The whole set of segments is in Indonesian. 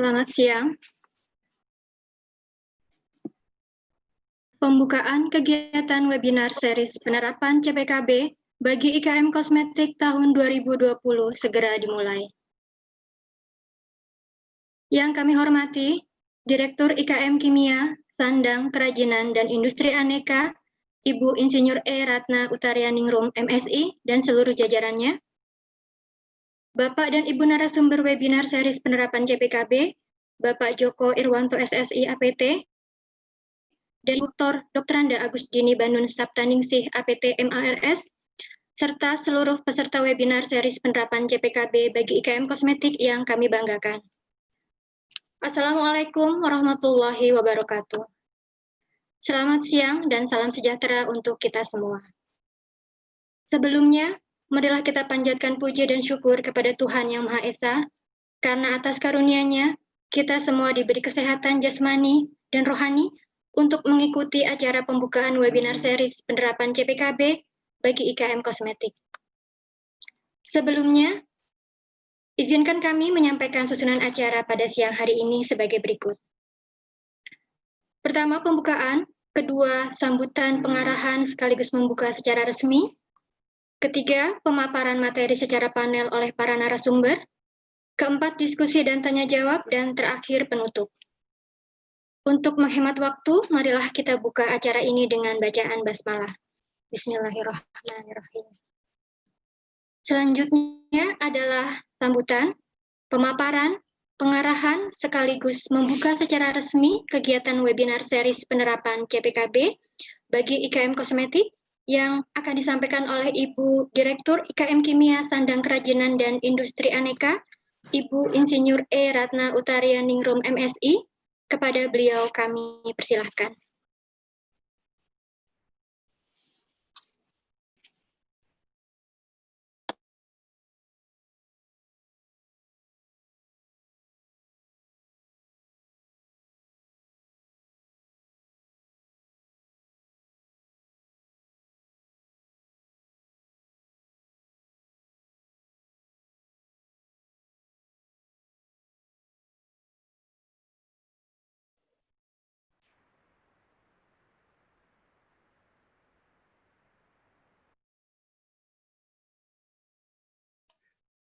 Selamat siang. Pembukaan kegiatan webinar series penerapan CPKB bagi IKM Kosmetik tahun 2020 segera dimulai. Yang kami hormati, Direktur IKM Kimia, Sandang, Kerajinan, dan Industri Aneka, Ibu Insinyur E. Ratna Utarianingrum, MSI, dan seluruh jajarannya. Bapak dan Ibu narasumber webinar series penerapan CPKB, Bapak Joko Irwanto SSI APT, dan Dr. Anda Agusdini Banun Saptaningsih APT MARS, serta seluruh peserta webinar series penerapan CPKB bagi IKM Kosmetik yang kami banggakan. Assalamualaikum warahmatullahi wabarakatuh. Selamat siang dan salam sejahtera untuk kita semua. Sebelumnya, marilah kita panjatkan puji dan syukur kepada Tuhan Yang Maha Esa, karena atas karunia-Nya, kita semua diberi kesehatan jasmani dan rohani untuk mengikuti acara pembukaan webinar series penerapan CPKB bagi IKM Kosmetik. Sebelumnya, izinkan kami menyampaikan susunan acara pada siang hari ini sebagai berikut. Pertama, pembukaan. Kedua, sambutan pengarahan sekaligus membuka secara resmi. Ketiga, pemaparan materi secara panel oleh para narasumber. Keempat, diskusi dan tanya jawab. Dan terakhir, penutup. Untuk menghemat waktu, marilah kita buka acara ini dengan bacaan basmalah. Bismillahirrahmanirrahim. Selanjutnya adalah sambutan, pemaparan, pengarahan, sekaligus membuka secara resmi kegiatan webinar series penerapan CPKB bagi IKM Kosmetik yang akan disampaikan oleh Ibu Direktur IKM Kimia, Sandang, Kerajinan, dan Industri Aneka, Ibu Insinyur E. Ratna Utarianingrum, MSI. Kepada beliau kami persilahkan.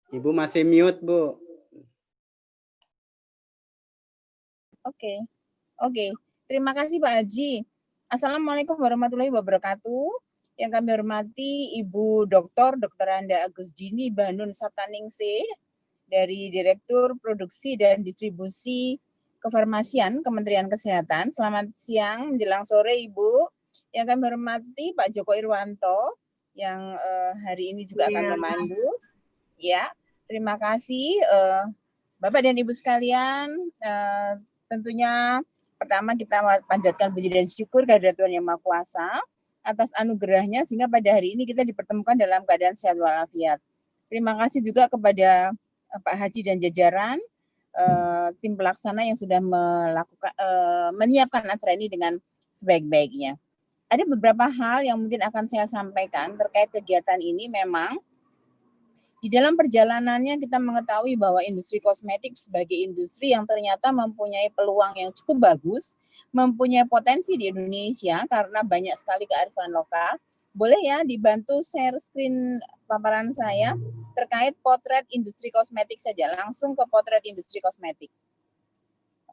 Ibu masih mute, Bu. Oke. Terima kasih Pak Haji. Assalamualaikum warahmatullahi wabarakatuh. Yang kami hormati Ibu Dr. Anda Agusdini Banun Saptaningsih dari Direktur Produksi dan Distribusi Kefarmasian Kementerian Kesehatan. Selamat siang menjelang sore Ibu. Yang kami hormati Pak Joko Irwanto yang hari ini juga akan memandu. Ya, terima kasih Bapak dan Ibu sekalian. Tentunya pertama kita panjatkan puji dan syukur kehadirat Tuhan Yang Maha Kuasa atas anugerahnya sehingga pada hari ini kita dipertemukan dalam keadaan sehat walafiat. Terima kasih juga kepada Pak Haji dan jajaran tim pelaksana yang sudah menyiapkan acara ini dengan sebaik-baiknya. Ada beberapa hal yang mungkin akan saya sampaikan terkait kegiatan ini. Memang di dalam perjalanannya kita mengetahui bahwa industri kosmetik sebagai industri yang ternyata mempunyai peluang yang cukup bagus, mempunyai potensi di Indonesia karena banyak sekali kearifan lokal. Boleh ya dibantu share screen paparan saya terkait potret industri kosmetik saja, langsung ke potret industri kosmetik.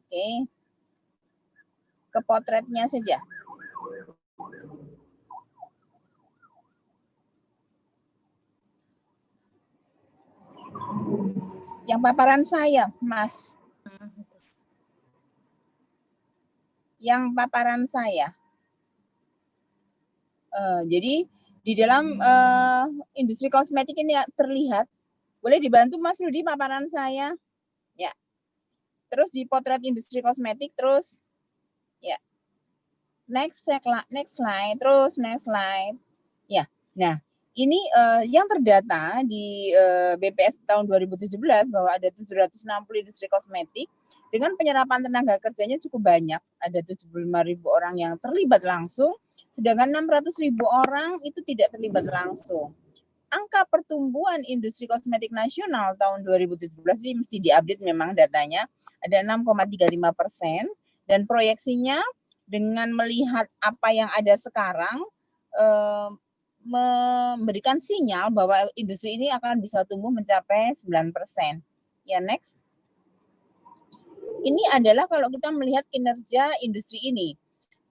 Oke. Ke potretnya saja. Yang paparan saya, Mas. Yang paparan saya. Jadi di dalam industri kosmetik ini terlihat, boleh dibantu Mas Rudi paparan saya? Ya. Terus di potret industri kosmetik, terus ya. Next slide, terus next slide. Ya. Nah, ini yang terdata di BPS tahun 2017 bahwa ada 760 industri kosmetik dengan penyerapan tenaga kerjanya cukup banyak. Ada 75.000 orang yang terlibat langsung, sedangkan 600.000 orang itu tidak terlibat langsung. angka pertumbuhan industri kosmetik nasional tahun 2017 ini mesti diupdate memang datanya, ada 6,35%, dan proyeksinya dengan melihat apa yang ada sekarang memberikan sinyal bahwa industri ini akan bisa tumbuh mencapai 9%. Ya, next. Ini adalah kalau kita melihat kinerja industri ini.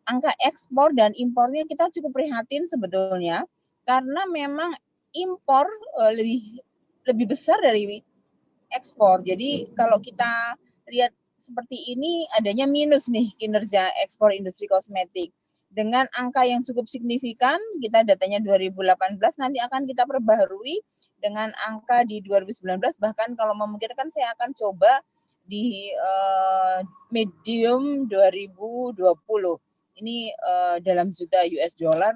Angka ekspor dan impornya kita cukup prihatin sebetulnya, karena memang impor lebih besar dari ekspor. Jadi kalau kita lihat seperti ini, adanya minus nih kinerja ekspor industri kosmetik. Dengan angka yang cukup signifikan, kita datanya 2018, nanti akan kita perbaharui dengan angka di 2019, bahkan kalau memungkinkan saya akan coba di medium 2020. Ini dalam juta US dollar,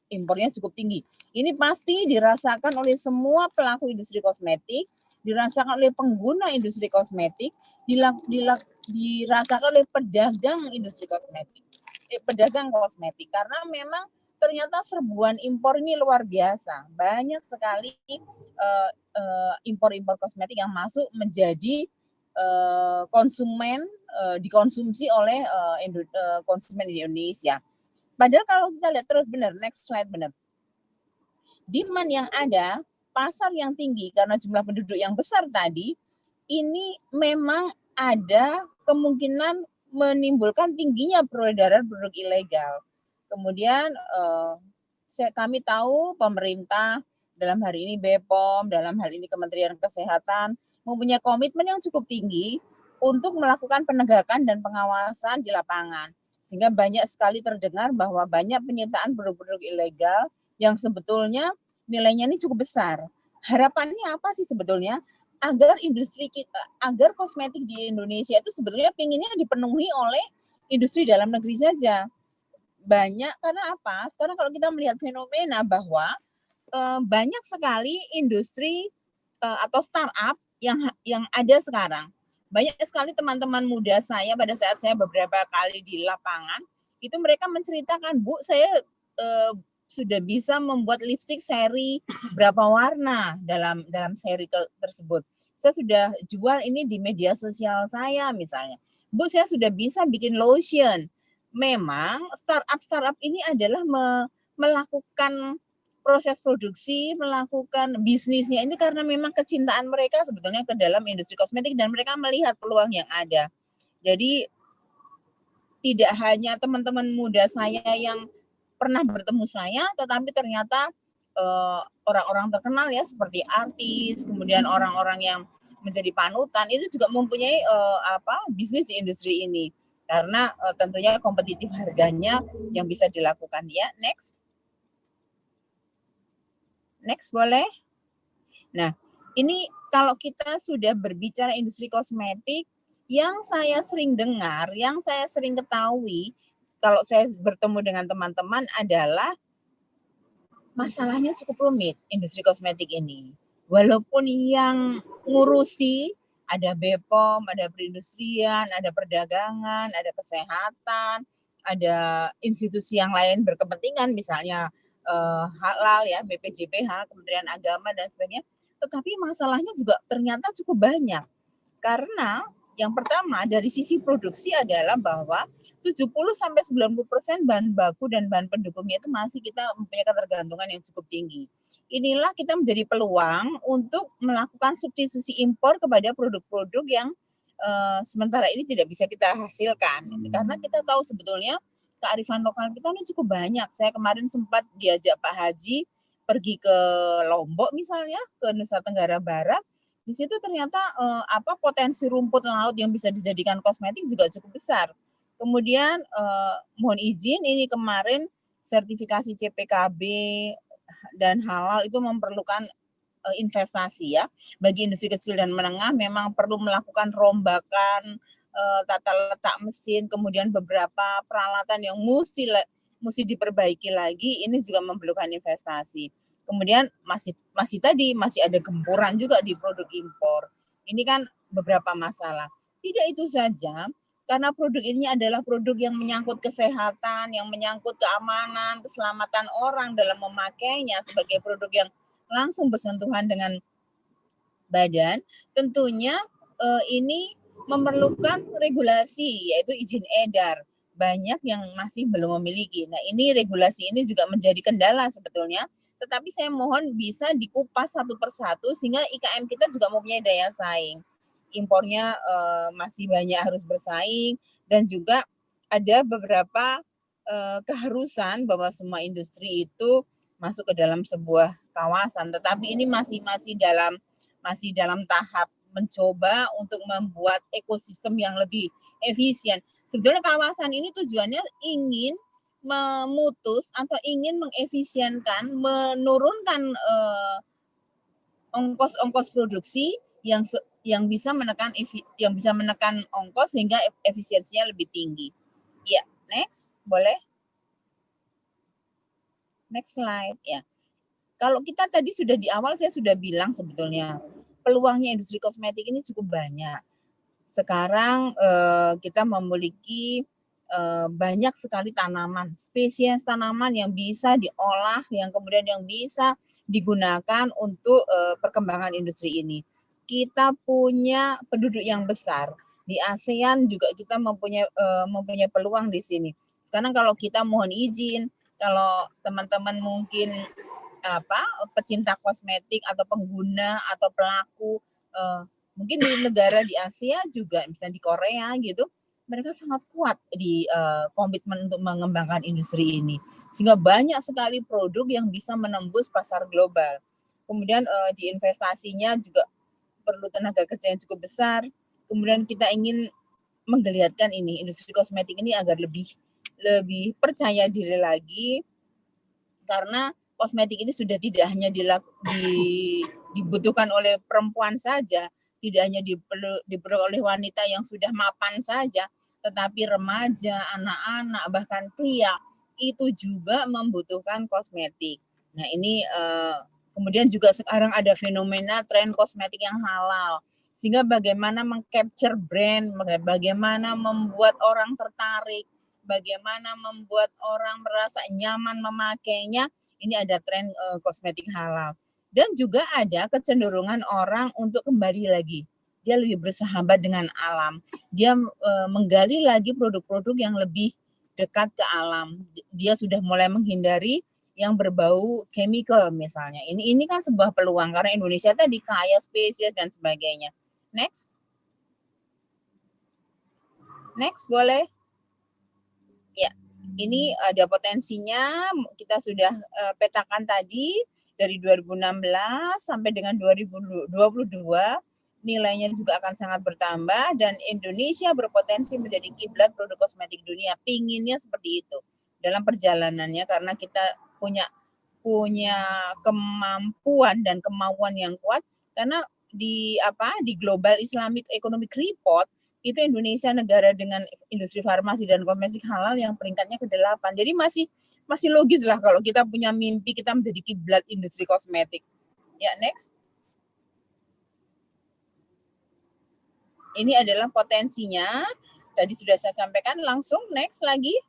impornya cukup tinggi. Ini pasti dirasakan oleh semua pelaku industri kosmetik, dirasakan oleh pengguna industri kosmetik, dirasakan oleh pedagang industri kosmetik, pedagang kosmetik, karena memang ternyata serbuan impor ini luar biasa. Banyak sekali impor-impor kosmetik yang masuk menjadi konsumen, dikonsumsi oleh konsumen di Indonesia. Padahal kalau kita lihat terus benar, next slide benar. Demand yang ada, pasar yang tinggi karena jumlah penduduk yang besar tadi, ini memang ada kemungkinan menimbulkan tingginya peredaran produk ilegal. Kemudian kami tahu pemerintah, dalam hari ini BPOM, dalam hal ini Kementerian Kesehatan, mempunyai komitmen yang cukup tinggi untuk melakukan penegakan dan pengawasan di lapangan. Sehingga banyak sekali terdengar bahwa banyak penyitaan produk-produk ilegal yang sebetulnya nilainya ini cukup besar. Harapannya apa sih sebetulnya? Agar industri kita, agar kosmetik di Indonesia itu sebetulnya pinginnya dipenuhi oleh industri dalam negeri saja. Banyak, karena apa? Sekarang kalau kita melihat fenomena bahwa banyak sekali industri atau startup yang ada sekarang. Banyak sekali teman-teman muda saya pada saat saya beberapa kali di lapangan, itu mereka menceritakan, Bu, saya sudah bisa membuat lipstick seri berapa warna dalam seri tersebut. Saya sudah jual ini di media sosial saya misalnya. Bu, saya sudah bisa bikin lotion. Memang startup ini adalah melakukan proses produksi, melakukan bisnisnya ini karena memang kecintaan mereka sebetulnya ke dalam industri kosmetik dan mereka melihat peluang yang ada. Jadi tidak hanya teman-teman muda saya yang pernah bertemu saya, tetapi ternyata orang-orang terkenal ya seperti artis, kemudian orang-orang yang menjadi panutan itu juga mempunyai bisnis di industri ini karena tentunya kompetitif harganya yang bisa dilakukan. Ya, next boleh. Nah, ini kalau kita sudah berbicara industri kosmetik, yang saya sering dengar, yang saya sering ketahui kalau saya bertemu dengan teman-teman adalah masalahnya cukup rumit industri kosmetik ini. Walaupun yang ngurusi ada BPOM, ada perindustrian, ada perdagangan, ada kesehatan, ada institusi yang lain berkepentingan, misalnya halal ya, BPJPH, Kementerian Agama dan sebagainya. Tetapi masalahnya juga ternyata cukup banyak. Karena yang pertama dari sisi produksi adalah bahwa 70-90% bahan baku dan bahan pendukungnya itu masih kita mempunyai ketergantungan yang cukup tinggi. Inilah kita menjadi peluang untuk melakukan substitusi impor kepada produk-produk yang sementara ini tidak bisa kita hasilkan. Karena kita tahu sebetulnya kearifan lokal kita ini cukup banyak. Saya kemarin sempat diajak Pak Haji pergi ke Lombok misalnya, ke Nusa Tenggara Barat. Di situ ternyata potensi rumput laut yang bisa dijadikan kosmetik juga cukup besar. Kemudian mohon izin, ini kemarin sertifikasi CPKB dan halal itu memerlukan investasi ya. Bagi industri kecil dan menengah memang perlu melakukan rombakan tata letak mesin, kemudian beberapa peralatan yang mesti diperbaiki lagi, ini juga memerlukan investasi. Kemudian masih ada gempuran juga di produk impor. Ini kan beberapa masalah. Tidak itu saja, karena produk ini adalah produk yang menyangkut kesehatan, yang menyangkut keamanan, keselamatan orang dalam memakainya sebagai produk yang langsung bersentuhan dengan badan, tentunya ini memerlukan regulasi, yaitu izin edar. Banyak yang masih belum memiliki. Nah, ini regulasi ini juga menjadi kendala sebetulnya, tetapi saya mohon bisa dikupas satu persatu sehingga IKM kita juga mempunyai daya saing. Impornya masih banyak harus bersaing, dan juga ada beberapa keharusan bahwa semua industri itu masuk ke dalam sebuah kawasan, tetapi ini masih dalam tahap mencoba untuk membuat ekosistem yang lebih efisien. Sebetulnya kawasan ini tujuannya ingin memutus atau ingin mengefisienkan, menurunkan ongkos-ongkos produksi yang bisa menekan ongkos sehingga efisiensinya lebih tinggi. Ya, next, boleh. Next slide ya. Kalau kita tadi sudah di awal saya sudah bilang sebetulnya peluangnya industri kosmetik ini cukup banyak. Sekarang kita memiliki banyak sekali tanaman, spesies tanaman yang bisa diolah, yang kemudian yang bisa digunakan untuk perkembangan industri ini. Kita punya penduduk yang besar. Di ASEAN juga kita mempunyai peluang di sini. Sekarang kalau kita mohon izin, kalau teman-teman mungkin pecinta kosmetik atau pengguna atau pelaku mungkin di negara di Asia juga, misalnya di Korea gitu, mereka sangat kuat di komitmen untuk mengembangkan industri ini, sehingga banyak sekali produk yang bisa menembus pasar global. Kemudian di investasinya juga perlu tenaga kerja yang cukup besar. Kemudian kita ingin menggeliatkan ini industri kosmetik ini agar lebih percaya diri lagi, karena kosmetik ini sudah tidak hanya dibutuhkan oleh perempuan saja, tidak hanya diperlu oleh wanita yang sudah mapan saja, tetapi remaja, anak-anak, bahkan pria itu juga membutuhkan kosmetik. Nah, ini kemudian juga sekarang ada fenomena tren kosmetik yang halal, sehingga bagaimana mengcapture brand, bagaimana membuat orang tertarik, bagaimana membuat orang merasa nyaman memakainya. Ini ada tren kosmetik halal. Dan juga ada kecenderungan orang untuk kembali lagi. Dia lebih bersahabat dengan alam. Dia menggali lagi produk-produk yang lebih dekat ke alam. Dia sudah mulai menghindari yang berbau chemical misalnya. Ini kan sebuah peluang karena Indonesia tadi kaya spesies dan sebagainya. Next. Next boleh. Ya, ini ada potensinya, kita sudah petakan tadi dari 2016 sampai dengan 2022, nilainya juga akan sangat bertambah, dan Indonesia berpotensi menjadi kiblat produk kosmetik dunia. Pinginnya seperti itu dalam perjalanannya, karena kita punya kemampuan dan kemauan yang kuat, karena di Global Islamic Economic Report itu Indonesia negara dengan industri farmasi dan kosmetik halal yang peringkatnya ke-8. Jadi masih logis lah kalau kita punya mimpi kita menjadi kiblat industri kosmetik. Ya, next. Ini adalah potensinya. Tadi sudah saya sampaikan, langsung next lagi.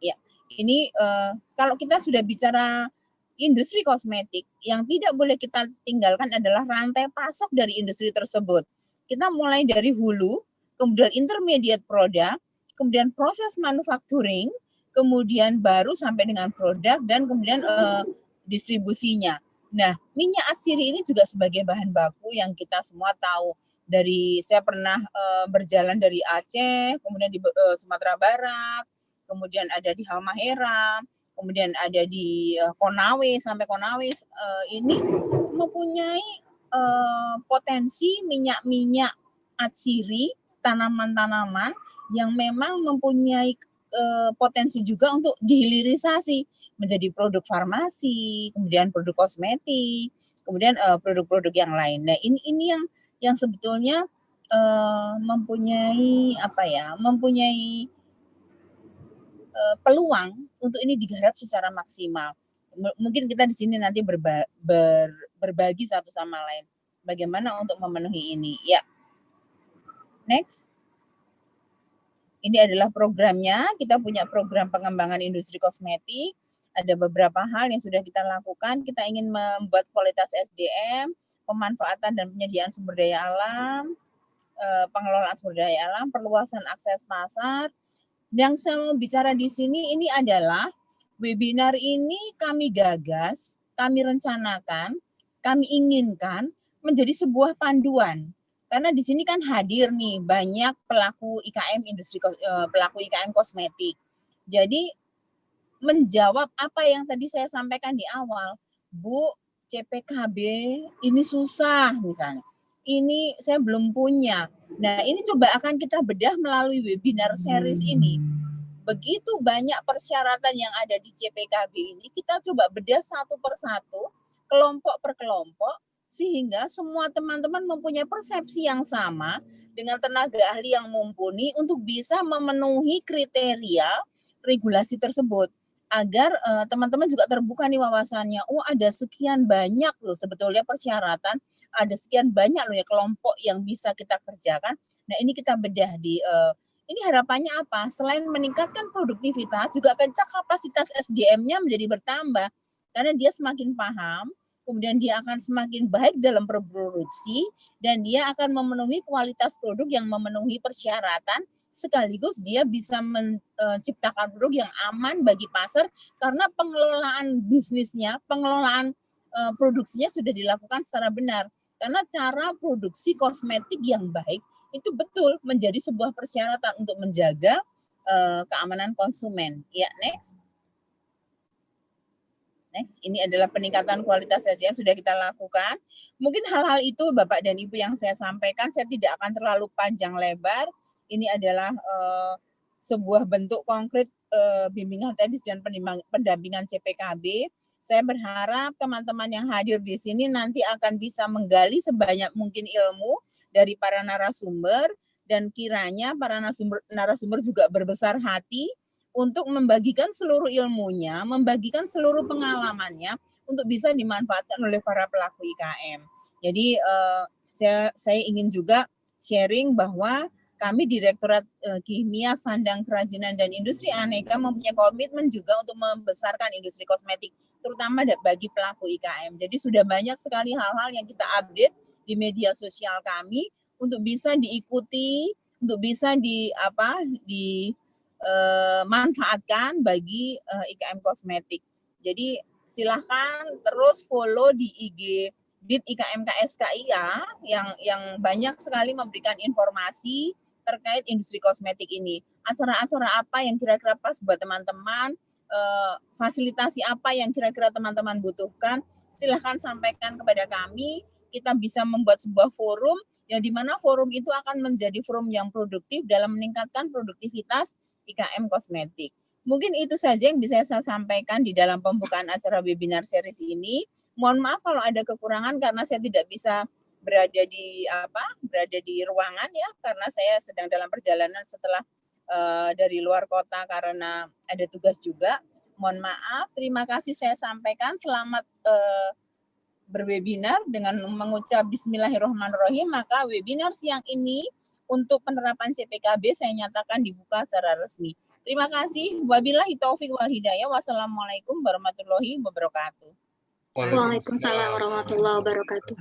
Ya, ini kalau kita sudah bicara industri kosmetik, yang tidak boleh kita tinggalkan adalah rantai pasok dari industri tersebut. Kita mulai dari hulu, kemudian intermediate product, kemudian proses manufacturing, kemudian baru sampai dengan produk, dan kemudian distribusinya. Nah, minyak atsiri ini juga sebagai bahan baku yang kita semua tahu. Saya pernah berjalan dari Aceh, kemudian di Sumatera Barat, kemudian ada di Halmahera, kemudian ada di Konawe, sampai Konawe ini mempunyai potensi minyak-minyak atsiri, tanaman-tanaman yang memang mempunyai potensi juga untuk dihilirisasi menjadi produk farmasi, kemudian produk kosmetik, kemudian produk-produk yang lain. Nah, ini yang sebetulnya mempunyai peluang untuk ini digarap secara maksimal. Mungkin kita di sini nanti berbagi satu sama lain bagaimana untuk memenuhi ini. Ya, next. Ini adalah programnya. Kita punya program pengembangan industri kosmetik. Ada beberapa hal yang sudah kita lakukan. Kita ingin membuat kualitas SDM, pemanfaatan dan penyediaan sumber daya alam, pengelolaan sumber daya alam, perluasan akses pasar. Yang saya mau bicara di sini ini adalah webinar ini kami gagas, kami rencanakan, kami inginkan menjadi sebuah panduan. Karena di sini kan hadir nih banyak pelaku IKM pelaku IKM kosmetik. Jadi menjawab apa yang tadi saya sampaikan di awal, Bu, CPKB ini susah misalnya. Ini saya belum punya. Nah, ini coba akan kita bedah melalui webinar series ini. Begitu banyak persyaratan yang ada di CPKB ini, kita coba bedah satu persatu, kelompok per kelompok, sehingga semua teman-teman mempunyai persepsi yang sama dengan tenaga ahli yang mumpuni untuk bisa memenuhi kriteria regulasi tersebut. Agar teman-teman juga terbuka nih wawasannya, oh ada sekian banyak loh sebetulnya persyaratan, ada sekian banyak loh ya kelompok yang bisa kita kerjakan. Nah ini kita bedah di, ini harapannya apa? Selain meningkatkan produktivitas, juga kapasitas SDM-nya menjadi bertambah, karena dia semakin paham, kemudian dia akan semakin baik dalam berproduksi, dan dia akan memenuhi kualitas produk yang memenuhi persyaratan, sekaligus dia bisa menciptakan produk yang aman bagi pasar karena pengelolaan bisnisnya, pengelolaan produksinya sudah dilakukan secara benar. Karena cara produksi kosmetik yang baik itu betul menjadi sebuah persyaratan untuk menjaga keamanan konsumen. Ya, next. Next, ini adalah peningkatan kualitas SDM sudah kita lakukan. Mungkin hal-hal itu Bapak dan Ibu yang saya sampaikan, saya tidak akan terlalu panjang lebar. Ini adalah sebuah bentuk konkret bimbingan teknis dan pendampingan CPKB. Saya berharap teman-teman yang hadir di sini nanti akan bisa menggali sebanyak mungkin ilmu dari para narasumber, dan kiranya para narasumber juga berbesar hati untuk membagikan seluruh ilmunya, membagikan seluruh pengalamannya untuk bisa dimanfaatkan oleh para pelaku IKM. Jadi saya ingin juga sharing bahwa kami Direktorat Kimia, Sandang, Kerajinan, dan Industri Aneka mempunyai komitmen juga untuk membesarkan industri kosmetik, terutama bagi pelaku IKM. Jadi sudah banyak sekali hal-hal yang kita update di media sosial kami untuk bisa diikuti, untuk bisa dimanfaatkan bagi IKM kosmetik. Jadi silahkan terus follow di IG DIT IKM KSKIA yang banyak sekali memberikan informasi terkait industri kosmetik ini. Acara-acara apa yang kira-kira pas buat teman-teman, fasilitasi apa yang kira-kira teman-teman butuhkan, silahkan sampaikan kepada kami. Kita bisa membuat sebuah forum, yang dimana forum itu akan menjadi forum yang produktif dalam meningkatkan produktivitas IKM kosmetik. Mungkin itu saja yang bisa saya sampaikan di dalam pembukaan acara webinar series ini. Mohon maaf kalau ada kekurangan karena saya tidak bisa berada di ruangan ya, karena saya sedang dalam perjalanan setelah dari luar kota karena ada tugas juga. Mohon maaf, terima kasih saya sampaikan. Selamat berwebinar dengan mengucap Bismillahirrahmanirrahim. Maka webinar siang ini untuk penerapan CPKB saya nyatakan dibuka secara resmi. Terima kasih. Wabillahi taufik wal hidayah. Wassalamualaikum warahmatullahi wabarakatuh. Waalaikumsalam warahmatullahi wabarakatuh.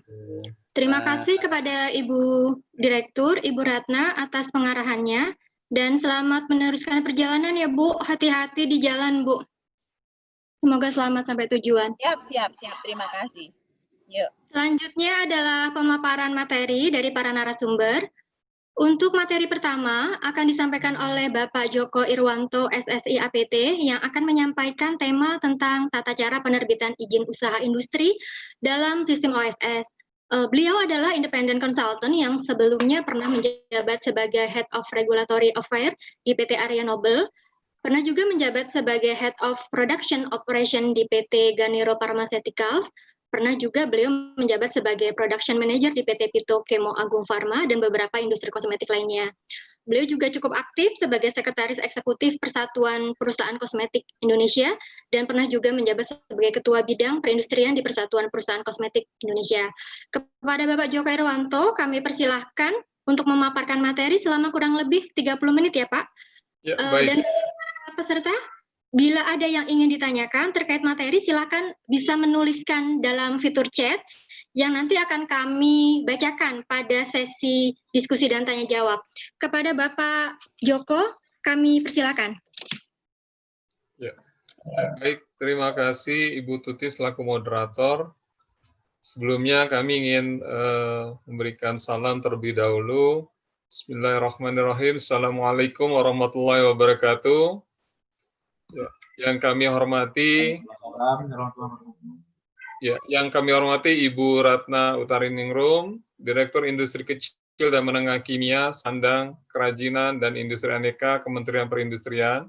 Terima kasih kepada Ibu Direktur, Ibu Ratna atas pengarahannya, dan selamat meneruskan perjalanan ya Bu. Hati-hati di jalan Bu. Semoga selamat sampai tujuan. Siap. Terima kasih. Yuk. Selanjutnya adalah pemaparan materi dari para narasumber. Untuk materi pertama akan disampaikan oleh Bapak Joko Irwanto, SSI APT, yang akan menyampaikan tema tentang tata cara penerbitan izin usaha industri dalam sistem OSS. Beliau adalah independent consultant yang sebelumnya pernah menjabat sebagai Head of Regulatory Affairs di PT Arya Nobel, pernah juga menjabat sebagai Head of Production Operation di PT Ganiro Pharmaceuticals, pernah juga beliau menjabat sebagai Production Manager di PT Pito Kemo Agung Pharma dan beberapa industri kosmetik lainnya. Beliau juga cukup aktif sebagai Sekretaris Eksekutif Persatuan Perusahaan Kosmetik Indonesia dan pernah juga menjabat sebagai Ketua Bidang Perindustrian di Persatuan Perusahaan Kosmetik Indonesia. Kepada Bapak Joko Irwanto, kami persilahkan untuk memaparkan materi selama kurang lebih 30 menit ya Pak. Ya, baik. Dan peserta Bila ada yang ingin ditanyakan terkait materi, silakan bisa menuliskan dalam fitur chat yang nanti akan kami bacakan pada sesi diskusi dan tanya jawab. Kepada Bapak Joko, kami persilakan. Ya. Baik, terima kasih Ibu Tuti selaku moderator. Sebelumnya kami ingin memberikan salam terlebih dahulu. Bismillahirrahmanirrahim. Assalamualaikum warahmatullahi wabarakatuh. Ya, yang kami hormati Ibu Ratna Utariningrum, Direktur Industri Kecil dan Menengah Kimia, Sandang, Kerajinan, dan Industri Aneka, Kementerian Perindustrian.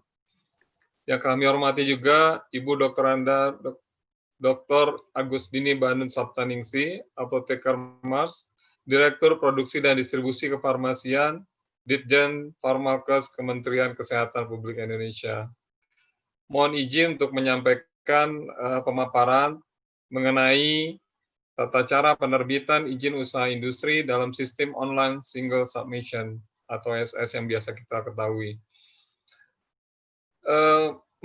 Yang kami hormati juga Ibu Dr. Agusdini Bandun Saptaningsi, Apoteker Mars, Direktur Produksi dan Distribusi Kefarmasian, Ditjen Farmakes, Kementerian Kesehatan Republik Indonesia. Mohon izin untuk menyampaikan pemaparan mengenai tata cara penerbitan izin usaha industri dalam sistem online single submission atau SS yang biasa kita ketahui.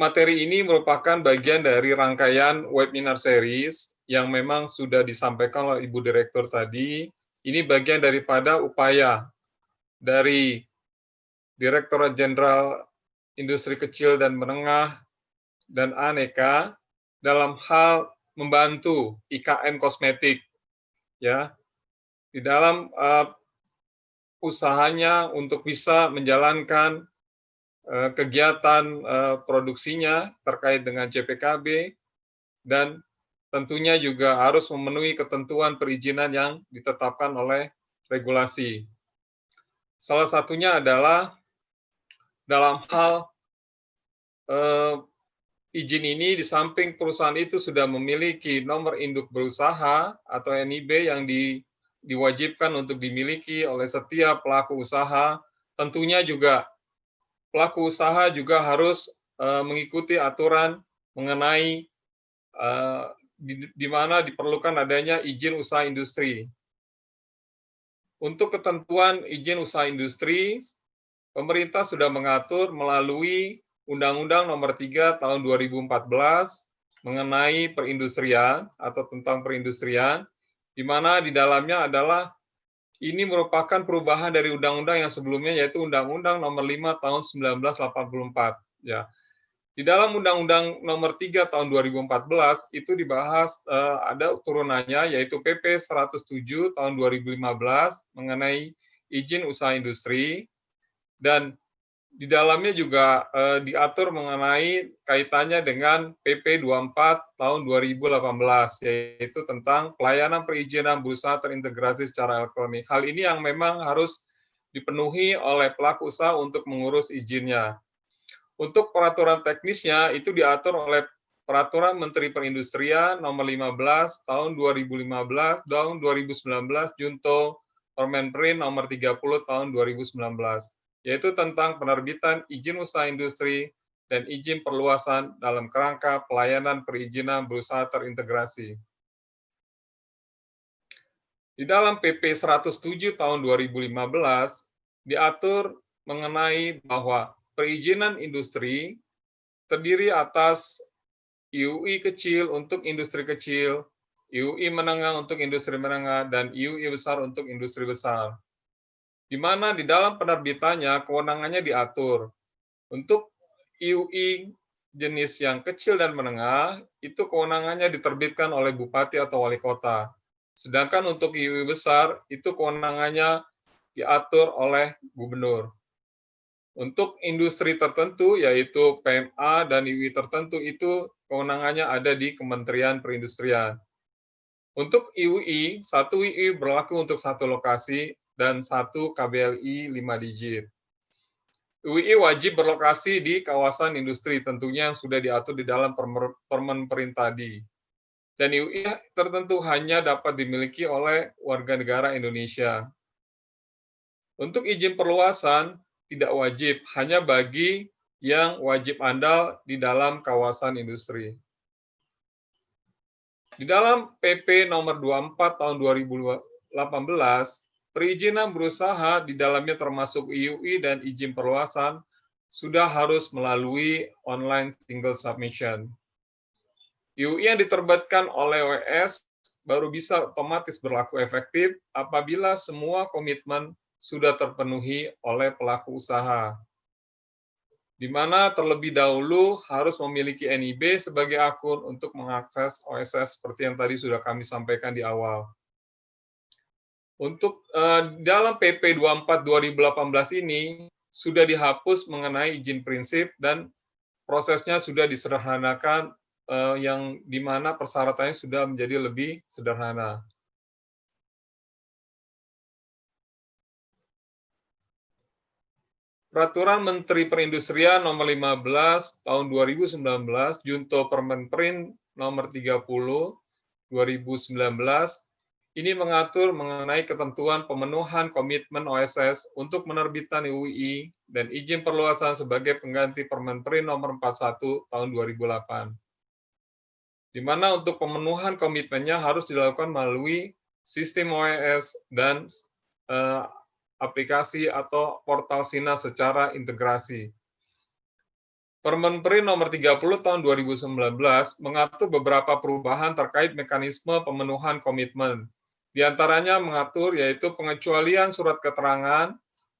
Materi ini merupakan bagian dari rangkaian webinar series yang memang sudah disampaikan oleh Ibu Direktur tadi. Ini bagian daripada upaya dari Direktorat Jenderal Industri Kecil dan Menengah dan Aneka dalam hal membantu IKM kosmetik, ya, di dalam usahanya untuk bisa menjalankan kegiatan produksinya terkait dengan CPKB dan tentunya juga harus memenuhi ketentuan perizinan yang ditetapkan oleh regulasi. Salah satunya adalah dalam hal izin ini, di samping perusahaan itu sudah memiliki nomor induk berusaha atau NIB yang diwajibkan untuk dimiliki oleh setiap pelaku usaha, tentunya juga pelaku usaha juga harus mengikuti aturan mengenai di mana diperlukan adanya izin usaha industri. Untuk ketentuan izin usaha industri, pemerintah sudah mengatur melalui Undang-Undang Nomor 3 Tahun 2014 mengenai perindustrian atau tentang perindustrian, di mana di dalamnya adalah ini merupakan perubahan dari undang-undang yang sebelumnya, yaitu Undang-Undang Nomor 5 Tahun 1984. Ya. Di dalam Undang-Undang Nomor 3 Tahun 2014 itu dibahas ada turunannya, yaitu PP 107 Tahun 2015 mengenai izin usaha industri, dan di dalamnya juga diatur mengenai kaitannya dengan PP 24 tahun 2018, yaitu tentang pelayanan perizinan berusaha terintegrasi secara elektronik. Hal ini yang memang harus dipenuhi oleh pelaku usaha untuk mengurus izinnya. Untuk peraturan teknisnya itu diatur oleh Peraturan Menteri Perindustrian Nomor 15 Tahun 2015 tahun 2019 Junto Permenperin Nomor 30 Tahun 2019. Yaitu tentang penerbitan izin usaha industri dan izin perluasan dalam kerangka pelayanan perizinan berusaha terintegrasi. Di dalam PP 107 tahun 2015 diatur mengenai bahwa perizinan industri terdiri atas IUI kecil untuk industri kecil, IUI menengah untuk industri menengah, dan IUI besar untuk industri besar. Di mana di dalam penerbitannya kewenangannya diatur. Untuk IUI jenis yang kecil dan menengah, itu kewenangannya diterbitkan oleh bupati atau wali kota. Sedangkan untuk IUI besar, itu kewenangannya diatur oleh gubernur. Untuk industri tertentu, yaitu PMA dan IUI tertentu, itu kewenangannya ada di Kementerian Perindustrian. Untuk IUI, satu IUI berlaku untuk satu lokasi, dan satu KBLI 5 digit. UI wajib berlokasi di kawasan industri, tentunya yang sudah diatur di dalam Permen tadi. Dan UI tertentu hanya dapat dimiliki oleh warga negara Indonesia. Untuk izin perluasan, tidak wajib, hanya bagi yang wajib andal di dalam kawasan industri. Di dalam PP nomor 24 tahun 2018, perizinan berusaha di dalamnya termasuk IUI dan izin perluasan sudah harus melalui online single submission. UI yang diterbitkan oleh OES baru bisa otomatis berlaku efektif apabila semua komitmen sudah terpenuhi oleh pelaku usaha, di mana terlebih dahulu harus memiliki NIB sebagai akun untuk mengakses OSS seperti yang tadi sudah kami sampaikan di awal. Untuk dalam PP 24 2018 ini sudah dihapus mengenai izin prinsip dan prosesnya sudah disederhanakan yang di mana persyaratannya sudah menjadi lebih sederhana. Peraturan Menteri Perindustrian Nomor 15 Tahun 2019, Junto Permenprin Nomor 30 2019, ini mengatur mengenai ketentuan pemenuhan komitmen OSS untuk penerbitan UI dan izin perluasan sebagai pengganti Permenprin Nomor 41 Tahun 2008. Di mana untuk pemenuhan komitmennya harus dilakukan melalui sistem OSS dan aplikasi atau portal SINA secara integrasi. Permenprin Nomor 30 Tahun 2019 mengatur beberapa perubahan terkait mekanisme pemenuhan komitmen. Di antaranya mengatur yaitu pengecualian surat keterangan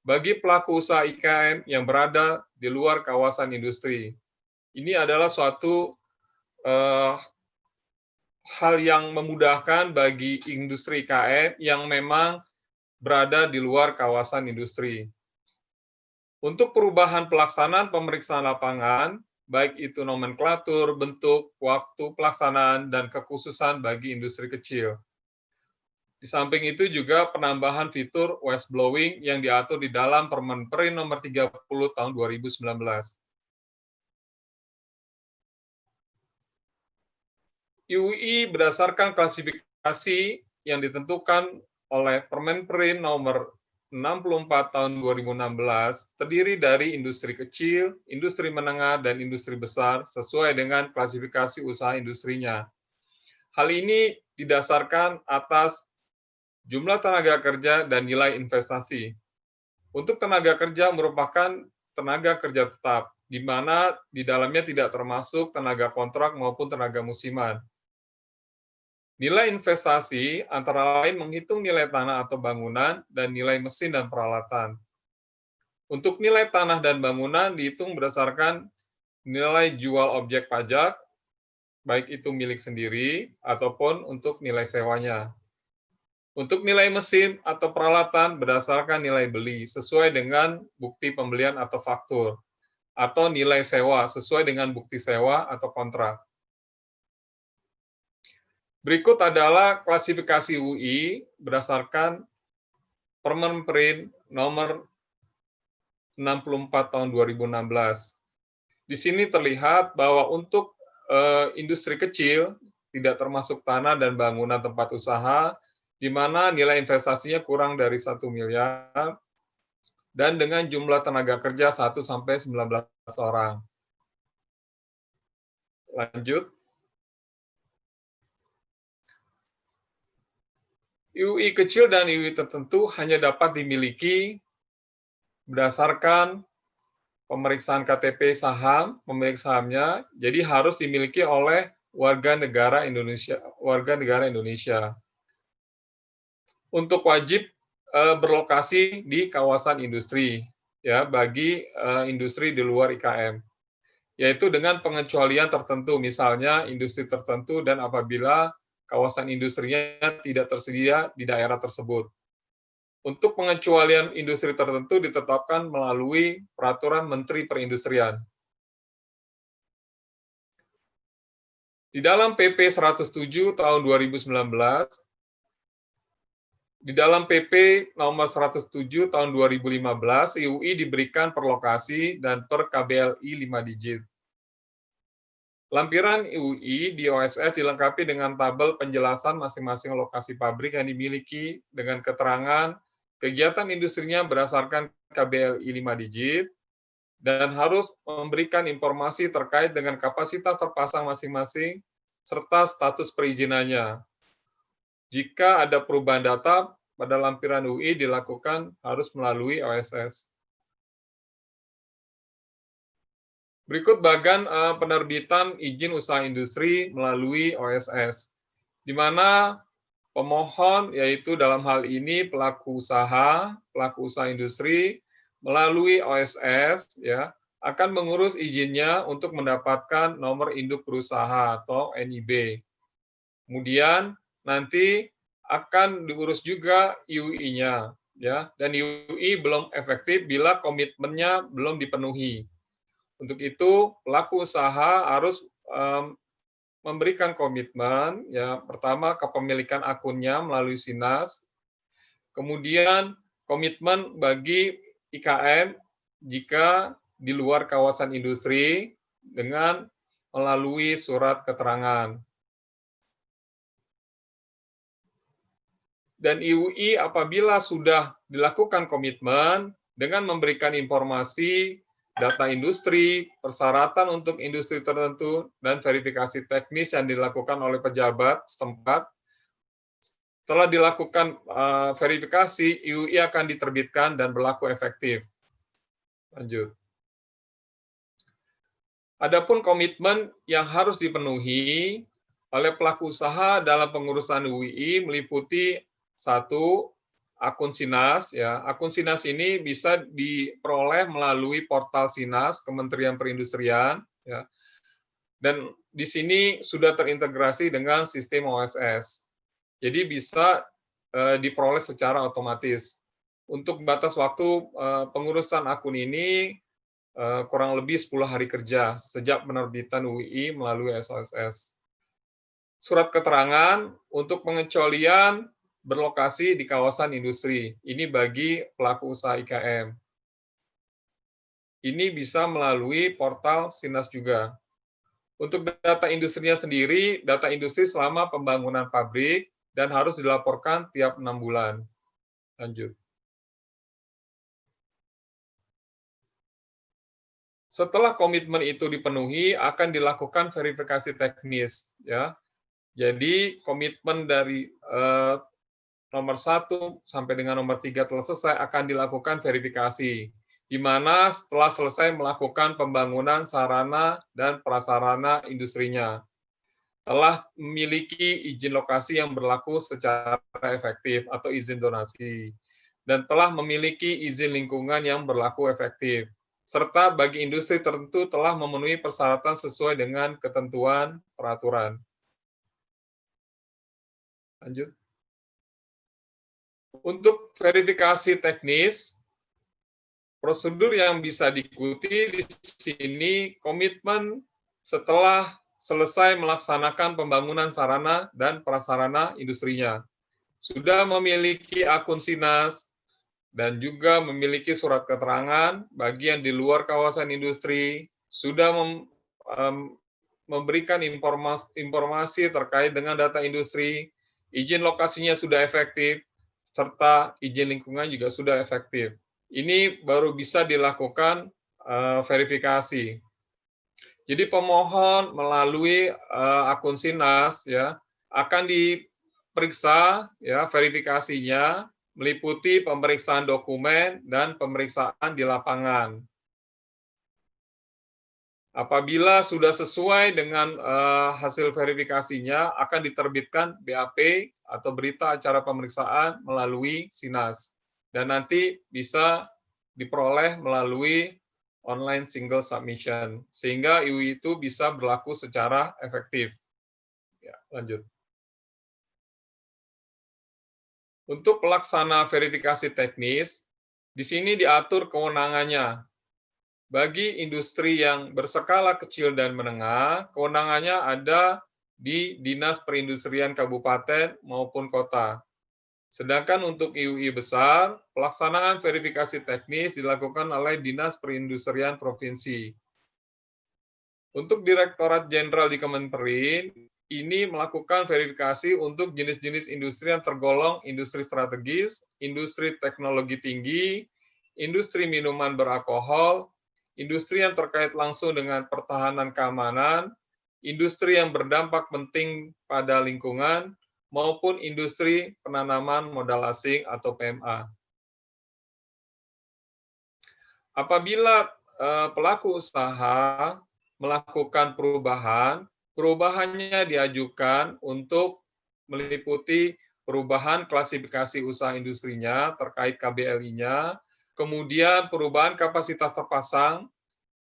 bagi pelaku usaha IKM yang berada di luar kawasan industri. Ini adalah suatu hal yang memudahkan bagi industri IKM yang memang berada di luar kawasan industri. Untuk perubahan pelaksanaan pemeriksaan lapangan, baik itu nomenklatur, bentuk, waktu pelaksanaan, dan kekhususan bagi industri kecil. Di samping itu juga penambahan fitur whistleblowing yang diatur di dalam Permenprin Nomor 30 Tahun 2019. UI berdasarkan klasifikasi yang ditentukan oleh Permenprin Nomor 64 Tahun 2016 terdiri dari industri kecil, industri menengah, dan industri besar sesuai dengan klasifikasi usaha industrinya. Hal ini didasarkan atas jumlah tenaga kerja dan nilai investasi. Untuk tenaga kerja merupakan tenaga kerja tetap, di mana di dalamnya tidak termasuk tenaga kontrak maupun tenaga musiman. Nilai investasi antara lain menghitung nilai tanah atau bangunan dan nilai mesin dan peralatan. Untuk nilai tanah dan bangunan dihitung berdasarkan nilai jual objek pajak, baik itu milik sendiri ataupun untuk nilai sewanya. Untuk nilai mesin atau peralatan berdasarkan nilai beli sesuai dengan bukti pembelian atau faktur, atau nilai sewa sesuai dengan bukti sewa atau kontrak. Berikut adalah klasifikasi UI berdasarkan Permenprin Nomor 64 Tahun 2016. Di sini terlihat bahwa untuk industri kecil tidak termasuk tanah dan bangunan tempat usaha, di mana nilai investasinya kurang dari 1 miliar dan dengan jumlah tenaga kerja 1 sampai 19 orang. Lanjut. UI kecil dan UI tertentu hanya dapat dimiliki berdasarkan pemeriksaan KTP saham, pemilik sahamnya, jadi harus dimiliki oleh warga negara Indonesia. Untuk wajib berlokasi di kawasan industri, ya bagi industri di luar IKM, yaitu dengan pengecualian tertentu, misalnya industri tertentu dan apabila kawasan industrinya tidak tersedia di daerah tersebut. Untuk pengecualian industri tertentu ditetapkan melalui Peraturan Menteri Perindustrian. Di dalam PP 107 Tahun 2019, di dalam PP Nomor 107 Tahun 2015, UI diberikan per lokasi dan per KBLI 5 digit. Lampiran UI di OSS dilengkapi dengan tabel penjelasan masing-masing lokasi pabrik yang dimiliki dengan keterangan kegiatan industrinya berdasarkan KBLI 5 digit dan harus memberikan informasi terkait dengan kapasitas terpasang masing-masing serta status perizinannya. Jika ada perubahan data pada lampiran UI dilakukan harus melalui OSS. Berikut bagan penerbitan izin usaha industri melalui OSS, di mana pemohon, yaitu dalam hal ini pelaku usaha industri, melalui OSS, ya, akan mengurus izinnya untuk mendapatkan nomor induk berusaha atau NIB. Kemudian nanti akan diurus juga IUI-nya, ya, dan IUI belum efektif bila komitmennya belum dipenuhi. Untuk itu, pelaku usaha harus memberikan komitmen, ya, pertama kepemilikan akunnya melalui SINAS, kemudian komitmen bagi IKM jika di luar kawasan industri dengan melalui surat keterangan. Dan IUI apabila sudah dilakukan komitmen dengan memberikan informasi data industri, persyaratan untuk industri tertentu, dan verifikasi teknis yang dilakukan oleh pejabat setempat. Setelah dilakukan verifikasi, IUI akan diterbitkan dan berlaku efektif. Lanjut. Adapun komitmen yang harus dipenuhi oleh pelaku usaha dalam pengurusan IUI meliputi 1. Akun SINAS, ya. Akun SINAS ini bisa diperoleh melalui portal SINAS Kementerian Perindustrian, ya. Dan di sini sudah terintegrasi dengan sistem OSS. Jadi bisa diperoleh secara otomatis. Untuk batas waktu pengurusan akun ini kurang lebih 10 hari kerja sejak penerbitan UI melalui SOSS. Surat keterangan untuk pengecualian berlokasi di kawasan industri. Ini bagi pelaku usaha IKM. Ini bisa melalui portal SINAS juga. Untuk data industrinya sendiri, data industri selama pembangunan pabrik dan harus dilaporkan tiap 6 bulan. Lanjut. Setelah komitmen itu dipenuhi, akan dilakukan verifikasi teknis, ya. Jadi komitmen dari nomor 1 sampai dengan nomor 3 telah selesai, akan dilakukan verifikasi, di mana setelah selesai melakukan pembangunan sarana dan prasarana industrinya, telah memiliki izin lokasi yang berlaku secara efektif atau izin zonasi, dan telah memiliki izin lingkungan yang berlaku efektif, serta bagi industri tertentu telah memenuhi persyaratan sesuai dengan ketentuan peraturan. Lanjut. Untuk verifikasi teknis, prosedur yang bisa diikuti di sini komitmen setelah selesai melaksanakan pembangunan sarana dan prasarana industrinya, sudah memiliki akun SINAS, dan juga memiliki surat keterangan bagi yang di luar kawasan industri, sudah memberikan informasi terkait dengan data industri, izin lokasinya sudah efektif, serta izin lingkungan juga sudah efektif. Ini baru bisa dilakukan verifikasi. Jadi pemohon melalui akun SINAS, ya, akan diperiksa, ya, verifikasinya meliputi pemeriksaan dokumen dan pemeriksaan di lapangan. Apabila sudah sesuai dengan hasil verifikasinya, akan diterbitkan BAP atau berita acara pemeriksaan melalui SINAS. Dan nanti bisa diperoleh melalui online single submission, sehingga IUI itu bisa berlaku secara efektif. Ya, lanjut. Untuk pelaksana verifikasi teknis, di sini diatur kewenangannya. Bagi industri yang berskala kecil dan menengah, kewenangannya ada di Dinas Perindustrian Kabupaten maupun Kota. Sedangkan untuk IUI besar, pelaksanaan verifikasi teknis dilakukan oleh Dinas Perindustrian Provinsi. Untuk Direktorat Jenderal di Kemenperin, ini melakukan verifikasi untuk jenis-jenis industri yang tergolong industri strategis, industri teknologi tinggi, industri minuman beralkohol, industri yang terkait langsung dengan pertahanan keamanan, industri yang berdampak penting pada lingkungan, maupun industri penanaman modal asing atau PMA. Apabila pelaku usaha melakukan perubahan, perubahannya diajukan untuk meliputi perubahan klasifikasi usaha industrinya terkait KBLI-nya, kemudian perubahan kapasitas terpasang,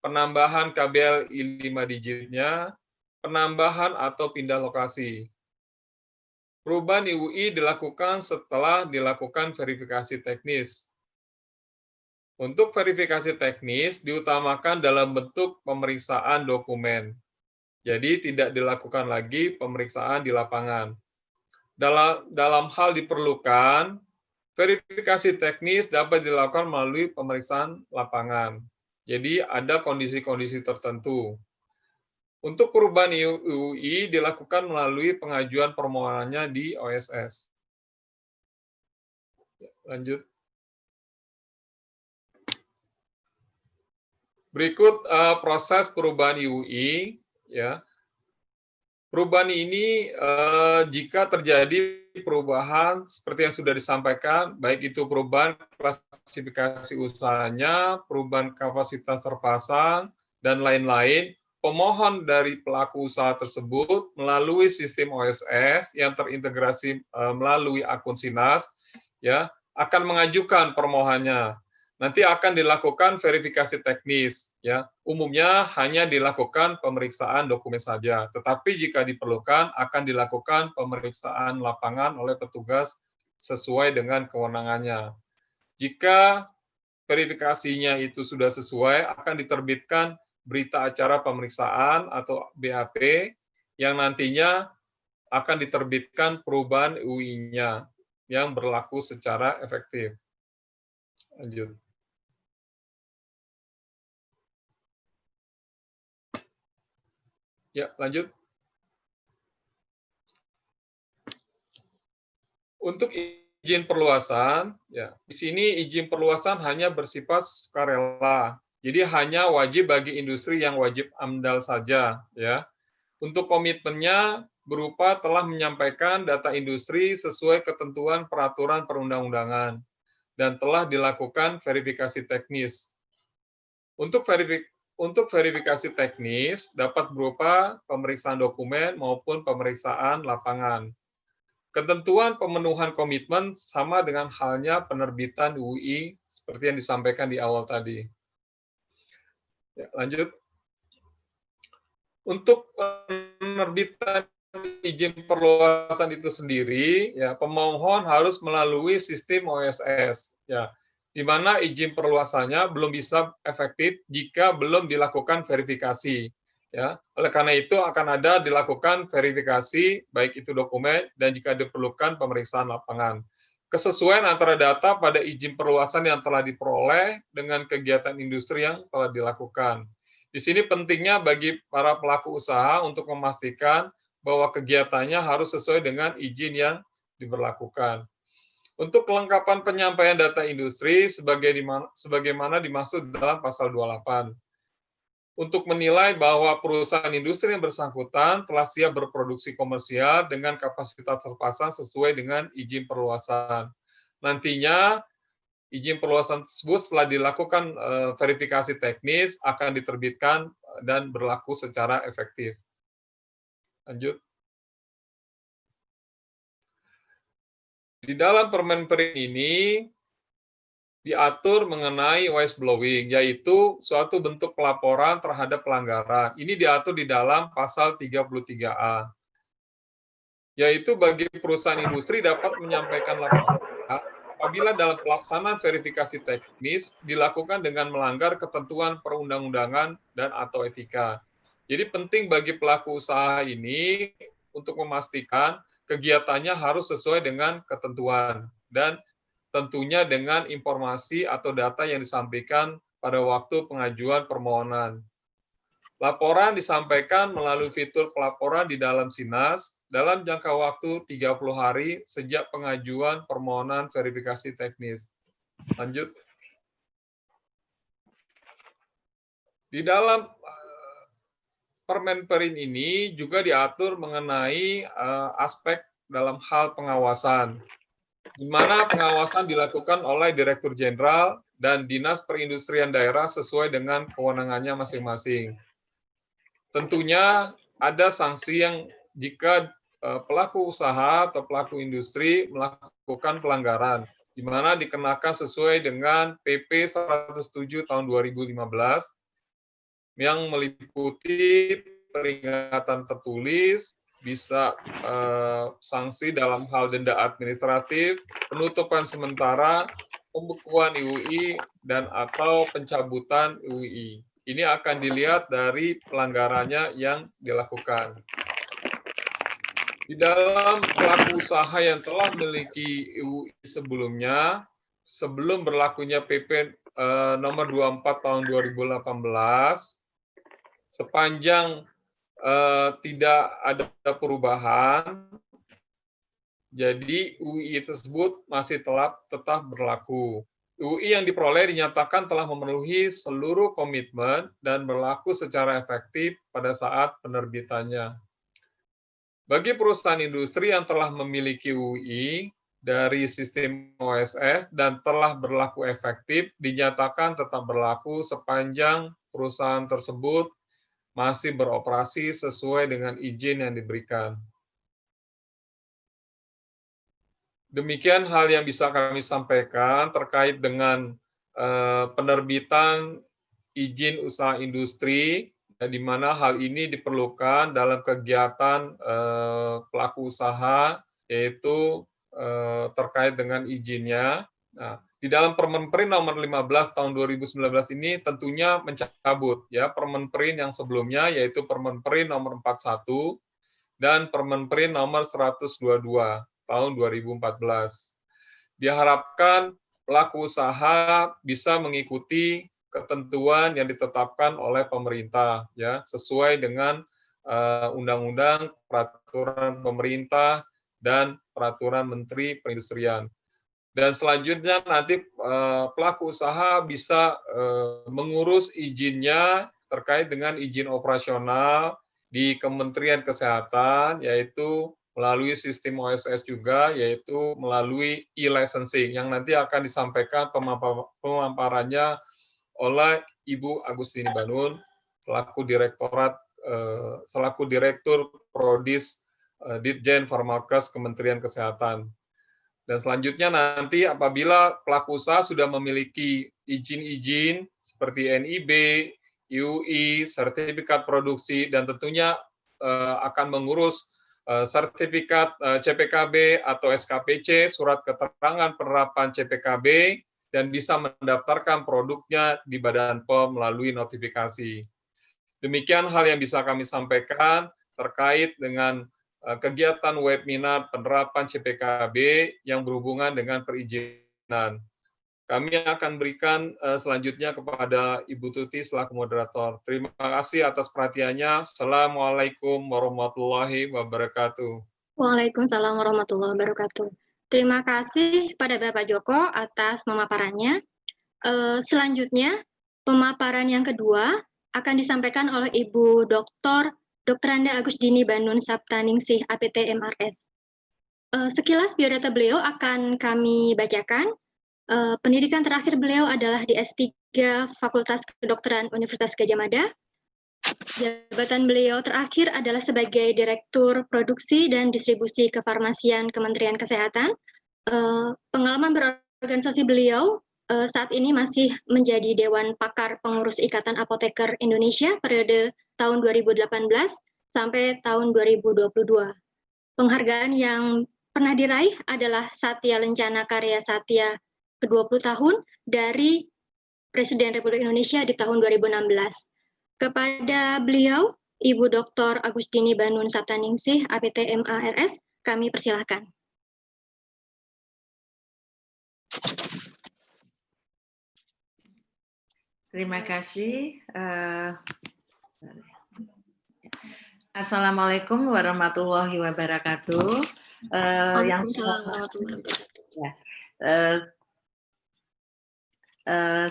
penambahan KBLI 5 digitnya, penambahan atau pindah lokasi. Perubahan IUI dilakukan setelah dilakukan verifikasi teknis. Untuk verifikasi teknis diutamakan dalam bentuk pemeriksaan dokumen. Jadi tidak dilakukan lagi pemeriksaan di lapangan. Dalam hal diperlukan, verifikasi teknis dapat dilakukan melalui pemeriksaan lapangan. Jadi ada kondisi-kondisi tertentu. Untuk perubahan IUI dilakukan melalui pengajuan permohonannya di OSS. Lanjut. Berikut proses perubahan IUI. Ya. Perubahan ini jika terjadi perubahan seperti yang sudah disampaikan, baik itu perubahan klasifikasi usahanya, perubahan kapasitas terpasang, dan lain-lain, pemohon dari pelaku usaha tersebut melalui sistem OSS yang terintegrasi melalui akun SINAS, ya, akan mengajukan permohonannya. Nanti akan dilakukan verifikasi teknis, ya. Umumnya hanya dilakukan pemeriksaan dokumen saja, tetapi jika diperlukan akan dilakukan pemeriksaan lapangan oleh petugas sesuai dengan kewenangannya. Jika verifikasinya itu sudah sesuai, akan diterbitkan berita acara pemeriksaan atau BAP yang nantinya akan diterbitkan perubahan UI-nya yang berlaku secara efektif. Lanjut. Ya, lanjut. Untuk izin perluasan, ya, di sini izin perluasan hanya bersifat sukarela. Jadi hanya wajib bagi industri yang wajib AMDAL saja, ya. Untuk komitmennya berupa telah menyampaikan data industri sesuai ketentuan peraturan perundang-undangan dan telah dilakukan verifikasi teknis. Untuk verifikasi teknis dapat berupa pemeriksaan dokumen maupun pemeriksaan lapangan. Ketentuan pemenuhan komitmen sama dengan halnya penerbitan UI seperti yang disampaikan di awal tadi. Ya, lanjut. Untuk penerbitan izin perluasan itu sendiri, ya, pemohon harus melalui sistem OSS, ya, di mana izin perluasannya belum bisa efektif jika belum dilakukan verifikasi. Ya, oleh karena itu akan ada dilakukan verifikasi baik itu dokumen dan jika diperlukan pemeriksaan lapangan. Kesesuaian antara data pada izin perluasan yang telah diperoleh dengan kegiatan industri yang telah dilakukan. Di sini pentingnya bagi para pelaku usaha untuk memastikan bahwa kegiatannya harus sesuai dengan izin yang diberlakukan. Untuk kelengkapan penyampaian data industri sebagaimana dimaksud dalam pasal 28. Untuk menilai bahwa perusahaan industri yang bersangkutan telah siap berproduksi komersial dengan kapasitas terpasang sesuai dengan izin perluasan. Nantinya izin perluasan tersebut setelah dilakukan verifikasi teknis akan diterbitkan dan berlaku secara efektif. Lanjut. Di dalam Permen ini diatur mengenai whistleblowing, yaitu suatu bentuk pelaporan terhadap pelanggaran. Ini diatur di dalam pasal 33A, yaitu bagi perusahaan industri dapat menyampaikan laporan apabila dalam pelaksanaan verifikasi teknis dilakukan dengan melanggar ketentuan perundang-undangan dan atau etika. Jadi penting bagi pelaku usaha ini untuk memastikan kegiatannya harus sesuai dengan ketentuan dan tentunya dengan informasi atau data yang disampaikan pada waktu pengajuan permohonan. Laporan disampaikan melalui fitur pelaporan di dalam SINAS dalam jangka waktu 30 hari sejak pengajuan permohonan verifikasi teknis. Lanjut. Di dalam Permen ini juga diatur mengenai aspek dalam hal pengawasan, di mana pengawasan dilakukan oleh Direktur Jenderal dan Dinas Perindustrian Daerah sesuai dengan kewenangannya masing-masing. tentunya ada sanksi yang jika pelaku usaha atau pelaku industri melakukan pelanggaran, di mana dikenakan sesuai dengan PP 107 tahun 2015 yang meliputi peringatan tertulis, bisa sanksi dalam hal denda administratif, penutupan sementara, pembekuan IUI, dan atau pencabutan IUI. Ini akan dilihat dari pelanggarannya yang dilakukan. Di dalam pelaku usaha yang telah memiliki IUI sebelumnya, sebelum berlakunya PP nomor 24 tahun 2018, sepanjang tidak ada perubahan, jadi UI tersebut masih tetap berlaku. UI yang diperoleh dinyatakan telah memenuhi seluruh komitmen dan berlaku secara efektif pada saat penerbitannya. Bagi perusahaan industri yang telah memiliki UI dari sistem OSS dan telah berlaku efektif, dinyatakan tetap berlaku sepanjang perusahaan tersebut masih beroperasi sesuai dengan izin yang diberikan. Demikian hal yang bisa kami sampaikan terkait dengan penerbitan izin usaha industri, di mana hal ini diperlukan dalam kegiatan pelaku usaha, yaitu terkait dengan izinnya. Nah, di dalam Permenperin nomor 15 tahun 2019 ini tentunya mencabut ya Permenperin yang sebelumnya, yaitu Permenperin nomor 41 dan Permenperin nomor 122 tahun 2014. Diharapkan pelaku usaha bisa mengikuti ketentuan yang ditetapkan oleh pemerintah ya sesuai dengan undang-undang, peraturan pemerintah dan peraturan Menteri Perindustrian. Dan selanjutnya nanti pelaku usaha bisa mengurus izinnya terkait dengan izin operasional di Kementerian Kesehatan, yaitu melalui sistem OSS juga, yaitu melalui e-licensing yang nanti akan disampaikan pemaparannya oleh Ibu Agustini Banun selaku Direktur Prodis Ditjen Farmakes Kementerian Kesehatan. Dan selanjutnya nanti apabila pelaku usaha sudah memiliki izin-izin seperti NIB, IUI, sertifikat produksi, dan tentunya akan mengurus sertifikat CPKB atau SKPC, surat keterangan penerapan CPKB, dan bisa mendaftarkan produknya di Badan POM melalui notifikasi. Demikian hal yang bisa kami sampaikan terkait dengan kegiatan webinar penerapan CPKB yang berhubungan dengan perizinan. Kami akan berikan selanjutnya kepada Ibu Tuti selaku moderator. Terima kasih atas perhatiannya. Assalamualaikum warahmatullahi wabarakatuh. Waalaikumsalam warahmatullahi wabarakatuh. Terima kasih pada Bapak Joko atas pemaparannya. Selanjutnya, pemaparan yang kedua akan disampaikan oleh Ibu Dr. Anda Agustini Banun Saptaningsih, APT MRS. Sekilas biodata beliau akan kami bacakan. Pendidikan terakhir beliau adalah di S3 Fakultas Kedokteran Universitas Gadjah Mada. Jabatan beliau terakhir adalah sebagai Direktur Produksi dan Distribusi Kefarmasian Kementerian Kesehatan. Pengalaman berorganisasi beliau saat ini masih menjadi Dewan Pakar Pengurus Ikatan Apoteker Indonesia periode tahun 2018 sampai tahun 2022. Penghargaan yang pernah diraih adalah Satya Lencana Karya Satya ke-20 tahun dari Presiden Republik Indonesia di tahun 2016. Kepada beliau, Ibu Dr. Agustini Banun Saptaningsih, APT MARS, kami persilahkan. Terima kasih. Assalamualaikum warahmatullahi wabarakatuh. Waalaikumsalam warahmatullahi wabarakatuh.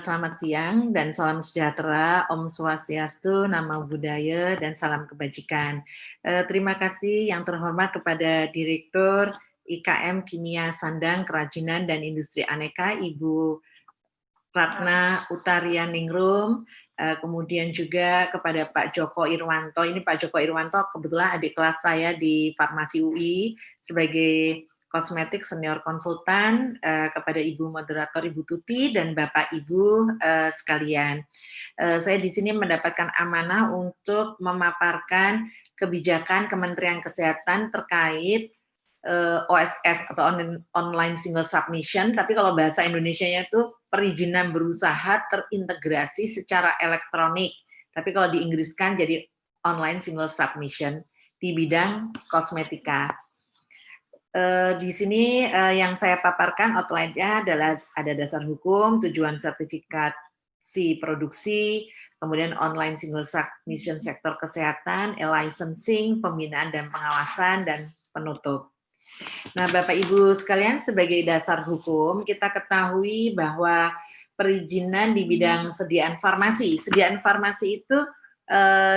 Selamat siang dan salam sejahtera, Om Swastiastu, Namo Buddhaya, dan salam kebajikan. Terima kasih yang terhormat kepada Direktur IKM Kimia Sandang Kerajinan dan Industri Aneka, Ibu Ratna Utarianingrum, kemudian juga kepada Pak Joko Irwanto. Ini Pak Joko Irwanto kebetulan adik kelas saya di Farmasi UI sebagai kosmetik senior konsultan, kepada Ibu Moderator Ibu Tuti dan Bapak Ibu sekalian. Saya di sini mendapatkan amanah untuk memaparkan kebijakan Kementerian Kesehatan terkait OSS atau online single submission, tapi kalau bahasa Indonesianya itu perizinan berusaha terintegrasi secara elektronik. Tapi kalau di Inggriskan jadi online single submission di bidang kosmetika. Di sini yang saya paparkan outline-nya adalah ada dasar hukum, tujuan sertifikasi produksi, kemudian online single submission sektor kesehatan, e-licensing, pembinaan dan pengawasan, dan penutup. Nah, Bapak Ibu sekalian, sebagai dasar hukum, kita ketahui bahwa perizinan di bidang sediaan farmasi. Sediaan farmasi itu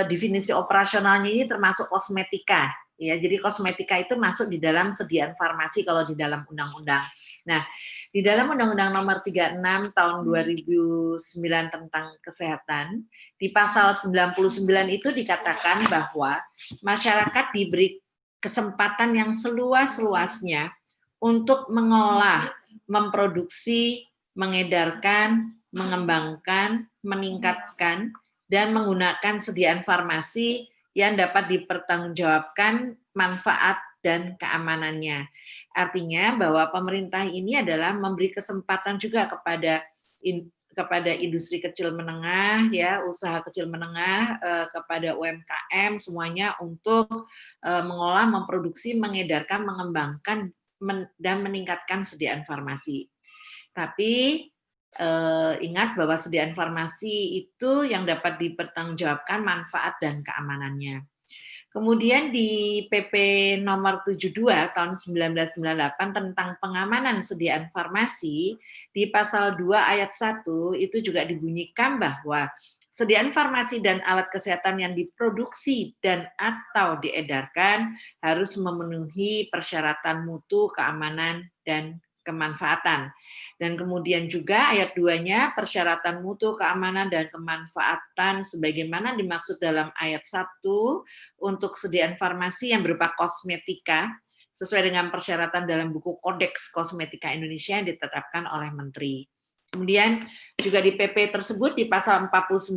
definisi operasionalnya ini termasuk kosmetika. Ya, jadi kosmetika itu masuk di dalam sediaan farmasi kalau di dalam undang-undang. Nah, di dalam Undang-Undang Nomor 36 Tahun 2009 tentang Kesehatan, di pasal 99 itu dikatakan bahwa masyarakat diberi kesempatan yang seluas-luasnya untuk mengolah, memproduksi, mengedarkan, mengembangkan, meningkatkan, dan menggunakan sediaan farmasi yang dapat dipertanggungjawabkan manfaat dan keamanannya. Artinya bahwa pemerintah ini adalah memberi kesempatan juga kepada industri kecil menengah, ya, usaha kecil menengah, kepada UMKM semuanya untuk mengolah, memproduksi, mengedarkan, mengembangkan dan meningkatkan sediaan farmasi. Tapi ingat bahwa sediaan farmasi itu yang dapat dipertanggungjawabkan manfaat dan keamanannya. Kemudian di PP nomor 72 tahun 1998 tentang pengamanan sediaan farmasi, di pasal 2 ayat 1 itu juga dibunyikan bahwa sediaan farmasi dan alat kesehatan yang diproduksi dan atau diedarkan harus memenuhi persyaratan mutu, keamanan, dan kemanfaatan. Dan kemudian juga ayat 2-nya persyaratan mutu, keamanan, dan kemanfaatan sebagaimana dimaksud dalam ayat 1 untuk sediaan farmasi yang berupa kosmetika sesuai dengan persyaratan dalam buku Kodeks Kosmetika Indonesia yang ditetapkan oleh Menteri. Kemudian juga di PP tersebut di pasal 49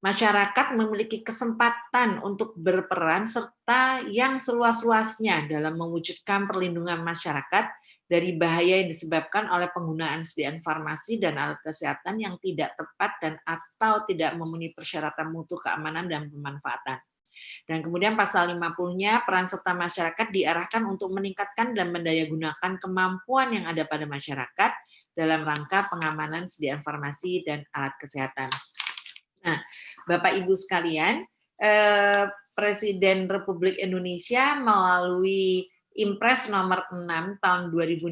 masyarakat memiliki kesempatan untuk berperan serta yang seluas-luasnya dalam mewujudkan perlindungan masyarakat dari bahaya yang disebabkan oleh penggunaan sediaan farmasi dan alat kesehatan yang tidak tepat dan atau tidak memenuhi persyaratan mutu, keamanan, dan pemanfaatan. Dan kemudian pasal 50-nya peran serta masyarakat diarahkan untuk meningkatkan dan mendayagunakan kemampuan yang ada pada masyarakat dalam rangka pengamanan sediaan farmasi dan alat kesehatan. Nah, Bapak Ibu sekalian, Presiden Republik Indonesia melalui Impres nomor 6 tahun 2016,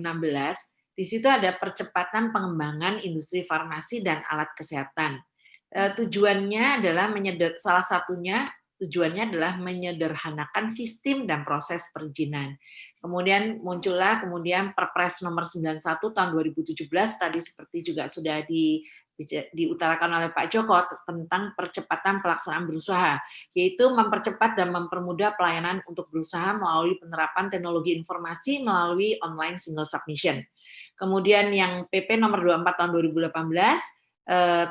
di situ ada percepatan pengembangan industri farmasi dan alat kesehatan. Tujuannya adalah salah satunya tujuannya adalah menyederhanakan sistem dan proses perizinan. Kemudian muncullah Perpres nomor 91 tahun 2017 tadi seperti juga sudah diutarakan oleh Pak Joko tentang percepatan pelaksanaan berusaha, yaitu mempercepat dan mempermudah pelayanan untuk berusaha melalui penerapan teknologi informasi melalui online single submission. Kemudian yang PP nomor 24 tahun 2018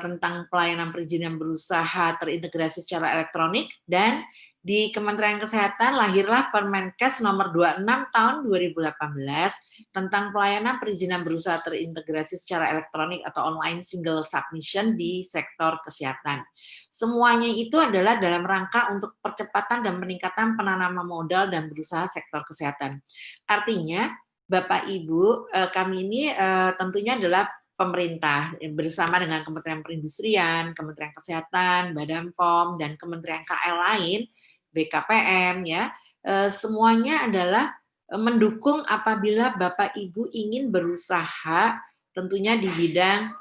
tentang pelayanan perizinan berusaha terintegrasi secara elektronik, dan di Kementerian Kesehatan lahirlah Permenkes nomor 26 tahun 2018 tentang pelayanan perizinan berusaha terintegrasi secara elektronik atau online single submission di sektor kesehatan. Semuanya itu adalah dalam rangka untuk percepatan dan peningkatan penanaman modal dan berusaha sektor kesehatan. Artinya, Bapak Ibu, kami ini tentunya adalah pemerintah bersama dengan Kementerian Perindustrian, Kementerian Kesehatan, Badan POM, dan Kementerian KL lain, BKPM, ya, semuanya adalah mendukung apabila Bapak Ibu ingin berusaha tentunya di bidang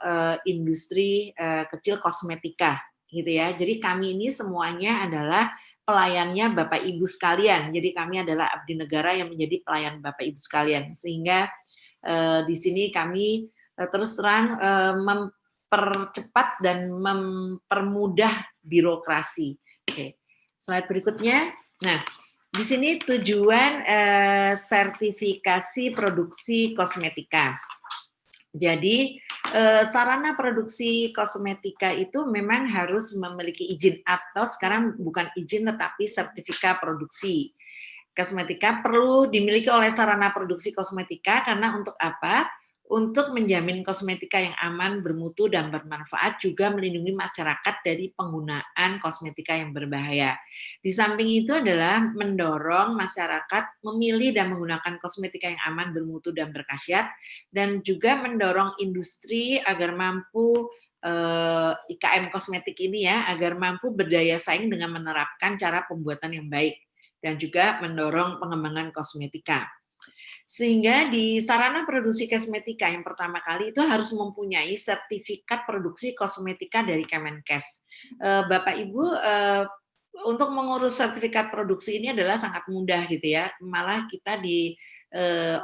industri kecil kosmetika, gitu ya. Jadi kami ini semuanya adalah pelayannya Bapak Ibu sekalian. Jadi kami adalah abdi negara yang menjadi pelayan Bapak Ibu sekalian. Sehingga di sini kami terus terang mempercepat dan mempermudah birokrasi. Oke, slide berikutnya. Nah, di sini tujuan sertifikasi produksi kosmetika. Jadi sarana produksi kosmetika itu memang harus memiliki izin, atau sekarang bukan izin tetapi sertifikat produksi. Kosmetika perlu dimiliki oleh sarana produksi kosmetika karena untuk apa? Untuk menjamin kosmetika yang aman, bermutu, dan bermanfaat, juga melindungi masyarakat dari penggunaan kosmetika yang berbahaya. Di samping itu adalah mendorong masyarakat memilih dan menggunakan kosmetika yang aman, bermutu, dan berkhasiat, dan juga mendorong industri agar mampu IKM kosmetik ini ya, agar mampu berdaya saing dengan menerapkan cara pembuatan yang baik, dan juga mendorong pengembangan kosmetika. Sehingga di sarana produksi kosmetika yang pertama kali itu harus mempunyai sertifikat produksi kosmetika dari Kemenkes. Bapak Ibu, untuk mengurus sertifikat produksi ini adalah sangat mudah gitu ya. Malah kita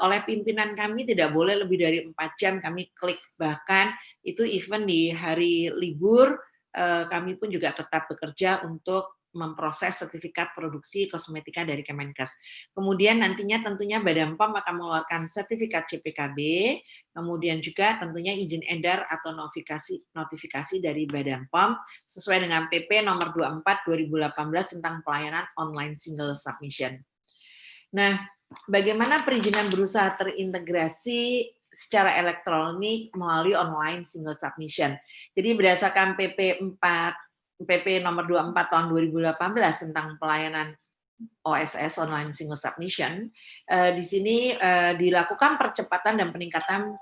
oleh pimpinan kami tidak boleh lebih dari 4 jam kami klik, bahkan itu even di hari libur kami pun juga tetap bekerja untuk memproses sertifikat produksi kosmetika dari Kemenkes. Kemudian nantinya tentunya Badan POM akan mengeluarkan sertifikat CPKB, kemudian juga tentunya izin edar atau notifikasi dari Badan POM sesuai dengan PP nomor 24 2018 tentang pelayanan online single submission. Nah, bagaimana perizinan berusaha terintegrasi secara elektronik melalui online single submission? Jadi berdasarkan PP nomor 24 tahun 2018 tentang pelayanan OSS online single submission, di sini dilakukan percepatan dan peningkatan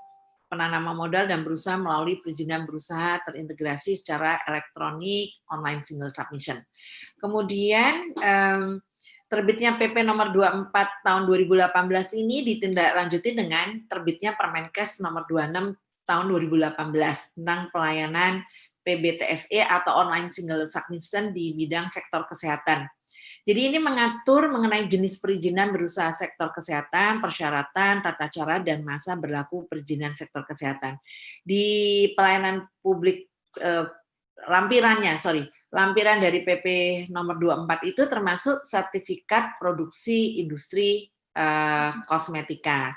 penanaman modal dan berusaha melalui perizinan berusaha terintegrasi secara elektronik online single submission. Kemudian terbitnya PP nomor 24 tahun 2018 ini ditindaklanjuti dengan terbitnya Permenkes nomor 26 tahun 2018 tentang pelayanan PBTSE atau online single submission di bidang sektor kesehatan. Jadi ini mengatur mengenai jenis perizinan berusaha sektor kesehatan, persyaratan, tata cara, dan masa berlaku perizinan sektor kesehatan. Di pelayanan publik lampiran dari PP nomor 24 itu termasuk sertifikat produksi industri kosmetika.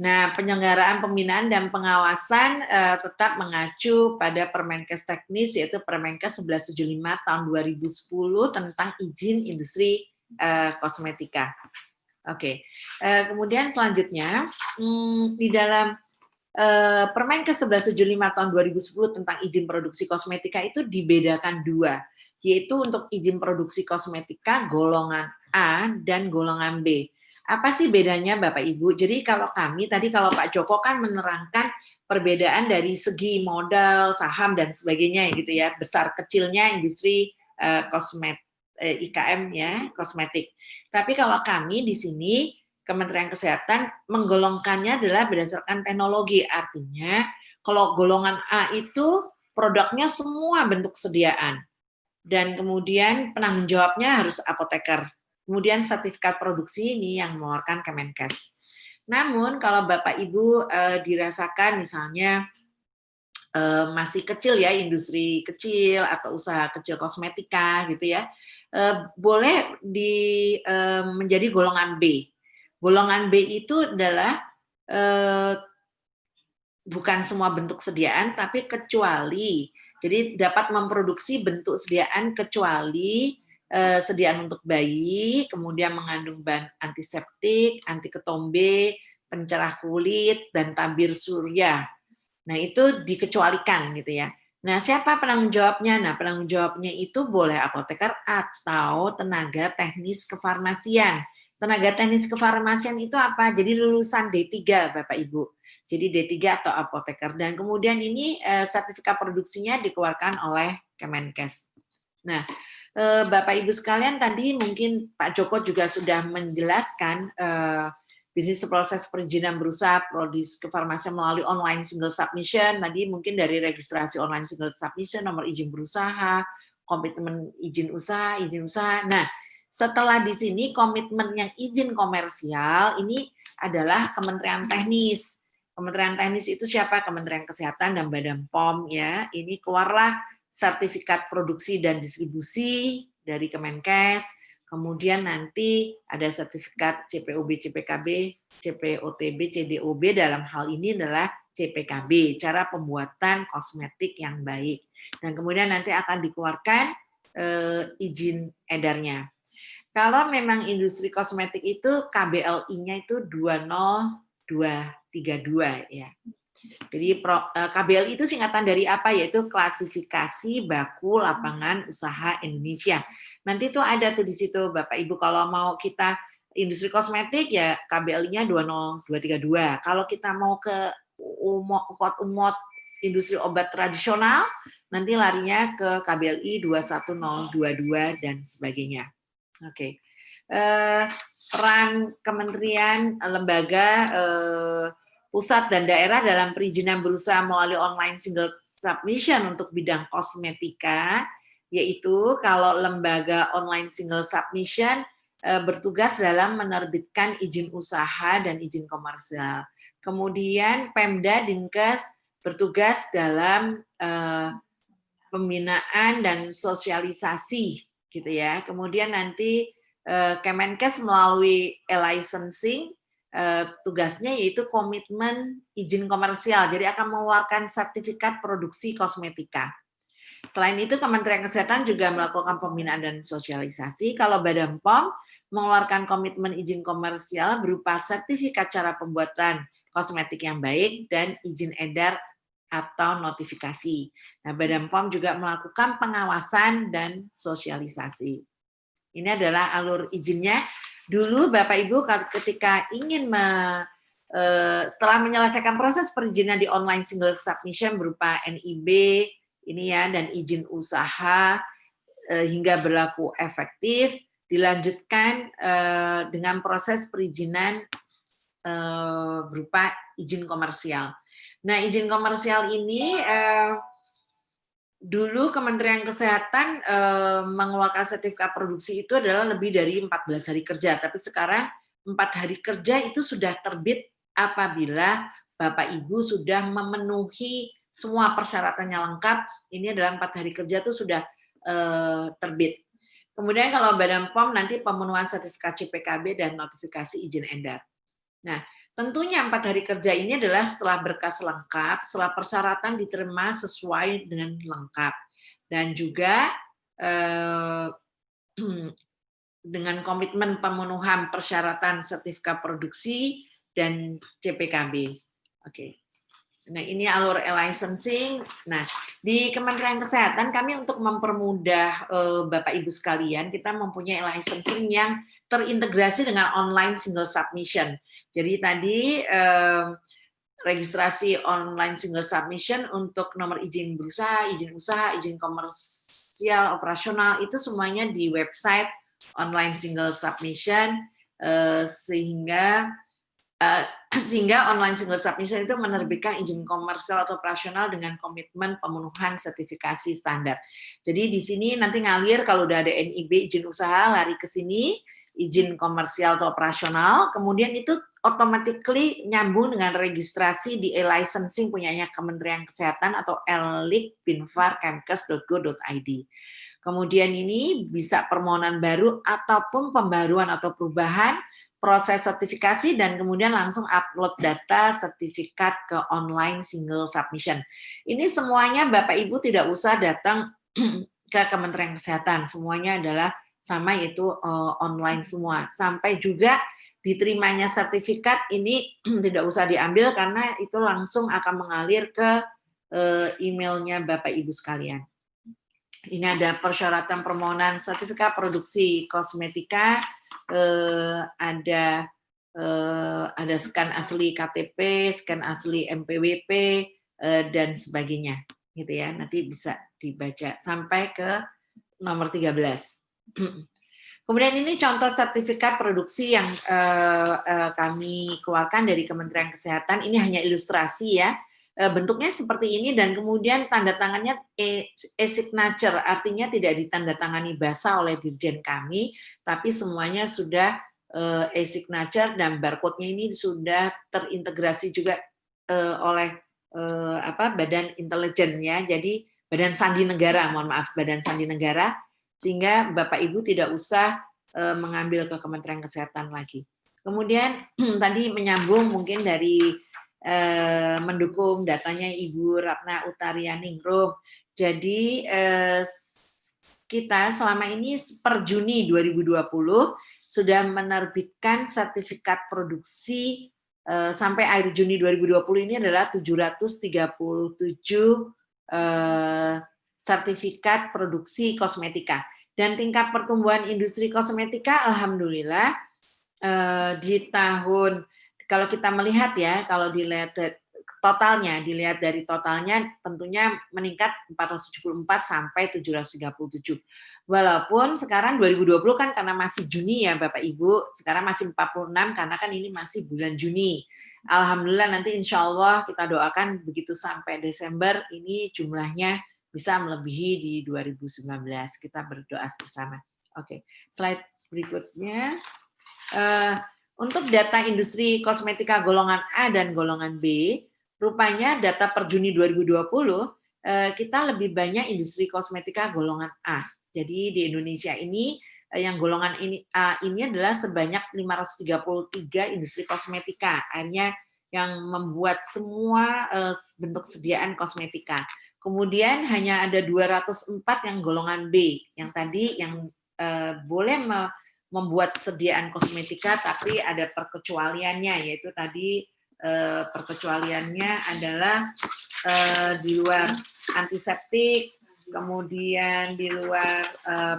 Nah, penyelenggaraan pembinaan dan pengawasan tetap mengacu pada Permenkes teknis, yaitu Permenkes 1175 tahun 2010 tentang izin industri kosmetika. Oke. Kemudian selanjutnya di dalam Permenkes 1175 tahun 2010 tentang izin produksi kosmetika itu dibedakan dua, yaitu untuk izin produksi kosmetika golongan A dan golongan B. Apa sih bedanya Bapak Ibu? Jadi kalau kami tadi, kalau Pak Joko kan menerangkan perbedaan dari segi modal, saham dan sebagainya gitu ya, besar kecilnya industri IKM ya, kosmetik. Tapi kalau kami di sini Kementerian Kesehatan menggolongkannya adalah berdasarkan teknologi. Artinya kalau golongan A itu produknya semua bentuk sediaan. Dan kemudian penanggung jawabnya harus apoteker. Kemudian sertifikat produksi ini yang mengeluarkan Kemenkes. Namun kalau Bapak Ibu dirasakan misalnya masih kecil ya, industri kecil atau usaha kecil kosmetika gitu ya, boleh menjadi golongan B. Golongan B itu adalah bukan semua bentuk sediaan, tapi kecuali, jadi dapat memproduksi bentuk sediaan kecuali sediaan untuk bayi, kemudian mengandung bahan antiseptik, anti ketombe, pencerah kulit, dan tabir surya. Nah, itu dikecualikan gitu ya. Nah, siapa penanggung jawabnya? Nah, penanggung jawabnya itu boleh apoteker atau tenaga teknis kefarmasian. Tenaga teknis kefarmasian itu apa? Jadi lulusan D3, Bapak Ibu. Jadi D3 atau apoteker. Dan kemudian ini sertifikat produksinya dikeluarkan oleh Kemenkes. Nah, Bapak Ibu sekalian, tadi mungkin Pak Joko juga sudah menjelaskan bisnis proses perizinan berusaha produksi kefarmasian melalui online single submission. Tadi mungkin dari registrasi online single submission, nomor izin berusaha, komitmen izin usaha. Nah, setelah di sini komitmen yang izin komersial ini adalah Kementerian Teknis. Kementerian Teknis itu siapa? Kementerian Kesehatan dan Badan POM ya. Ini keluarlah sertifikat produksi dan distribusi dari Kemenkes. Kemudian nanti ada sertifikat CPOB, CPKB, CPOTB, CDOB, dalam hal ini adalah CPKB, cara pembuatan kosmetik yang baik. Dan kemudian nanti akan dikeluarkan izin edarnya. Kalau memang industri kosmetik itu KBLI-nya itu 20232 ya. Jadi KBLI itu singkatan dari apa? Yaitu Klasifikasi Baku Lapangan Usaha Indonesia. Nanti tuh ada tuh di situ Bapak Ibu, kalau mau kita industri kosmetik ya KBLI-nya 20232. Kalau kita mau ke umot industri obat tradisional, nanti larinya ke KBLI 21022 dan sebagainya. Oke. Peran kementerian, lembaga, pusat dan daerah dalam perizinan berusaha melalui online single submission untuk bidang kosmetika, yaitu kalau lembaga online single submission bertugas dalam menerbitkan izin usaha dan izin komersial. Kemudian Pemda Dinkes bertugas dalam pembinaan dan sosialisasi gitu ya. Kemudian nanti Kemenkes melalui e-licensing tugasnya yaitu komitmen izin komersial. Jadi akan mengeluarkan sertifikat produksi kosmetika. Selain itu Kementerian Kesehatan juga melakukan pembinaan dan sosialisasi. Kalau Badan POM mengeluarkan komitmen izin komersial berupa sertifikat cara pembuatan kosmetik yang baik dan izin edar atau notifikasi. Nah, Badan POM juga melakukan pengawasan dan sosialisasi. Ini adalah alur izinnya. Dulu Bapak Ibu ketika ingin setelah menyelesaikan proses perizinan di online single submission berupa NIB ini ya dan izin usaha hingga berlaku efektif, dilanjutkan dengan proses perizinan berupa izin komersial. Nah, izin komersial ini dulu Kementerian Kesehatan mengeluarkan sertifikat produksi itu adalah lebih dari 14 hari kerja, tapi sekarang 4 hari kerja itu sudah terbit apabila Bapak Ibu sudah memenuhi semua persyaratannya lengkap. Ini adalah 4 hari kerja itu sudah terbit. Kemudian kalau Badan POM nanti pemenuhan sertifikat CPKB dan notifikasi izin edar. Nah, tentunya 4 hari kerja ini adalah setelah berkas lengkap, setelah persyaratan diterima sesuai dengan lengkap, dan juga dengan komitmen pemenuhan persyaratan sertifikat produksi dan CPKB. Oke. Nah, ini alur e-licensing. Nah, di Kementerian Kesehatan kami untuk mempermudah Bapak Ibu sekalian, kita mempunyai e-licensing yang terintegrasi dengan online single submission. Jadi tadi registrasi online single submission untuk nomor izin berusaha, izin komersial, operasional, itu semuanya di website online single submission, sehingga online single submission itu menerbitkan izin komersial atau operasional dengan komitmen pemenuhan sertifikasi standar. Jadi di sini nanti ngalir kalau udah ada NIB izin usaha lari ke sini, izin komersial atau operasional, kemudian itu automatically nyambung dengan registrasi di e-licensing punyanya Kementerian Kesehatan atau ellik.binfar.kemkes.go.id. Kemudian ini bisa permohonan baru ataupun pembaruan atau perubahan proses sertifikasi dan kemudian langsung upload data sertifikat ke online single submission. Ini semuanya Bapak Ibu tidak usah datang ke Kementerian Kesehatan, semuanya adalah sama yaitu online semua. Sampai juga diterimanya sertifikat ini tidak usah diambil karena itu langsung akan mengalir ke emailnya Bapak Ibu sekalian. Ini ada persyaratan permohonan sertifikat produksi kosmetika, ada scan asli KTP, scan asli MPWP dan sebagainya, gitu ya. Nanti bisa dibaca sampai ke nomor 13. Kemudian ini contoh sertifikat produksi yang kami keluarkan dari Kementerian Kesehatan. Ini hanya ilustrasi ya. Bentuknya seperti ini dan kemudian tanda tangannya e-signature, artinya tidak ditandatangani basah oleh dirjen kami, tapi semuanya sudah e-signature dan barcode-nya ini sudah terintegrasi juga oleh Badan Intelijen ya. Jadi Badan Sandi Negara, mohon maaf, Badan Sandi Negara, sehingga Bapak Ibu tidak usah mengambil ke Kementerian Kesehatan lagi. Kemudian tadi menyambung mungkin dari mendukung datanya Ibu Ratna Utarianingrum. Jadi kita selama ini per Juni 2020 sudah menerbitkan sertifikat produksi sampai akhir Juni 2020 ini adalah 737 sertifikat produksi kosmetika. Dan tingkat pertumbuhan industri kosmetika alhamdulillah di tahun, kalau kita melihat ya, kalau dilihat dari totalnya tentunya meningkat 474 sampai 737. Walaupun sekarang 2020 kan karena masih Juni ya Bapak Ibu, sekarang masih 46 karena kan ini masih bulan Juni. Alhamdulillah nanti insya Allah kita doakan begitu sampai Desember ini jumlahnya bisa melebihi di 2019. Kita berdoa bersama. Oke, slide berikutnya. Untuk data industri kosmetika golongan A dan golongan B, rupanya data per Juni 2020 kita lebih banyak industri kosmetika golongan A. Jadi di Indonesia ini yang golongan A ini adalah sebanyak 533 industri kosmetika, akhirnya yang membuat semua bentuk sediaan kosmetika. Kemudian hanya ada 204 yang golongan B, yang tadi yang boleh membuat sediaan kosmetika, tapi ada perkecualiannya, yaitu tadi perkecualiannya adalah di luar antiseptik, kemudian di luar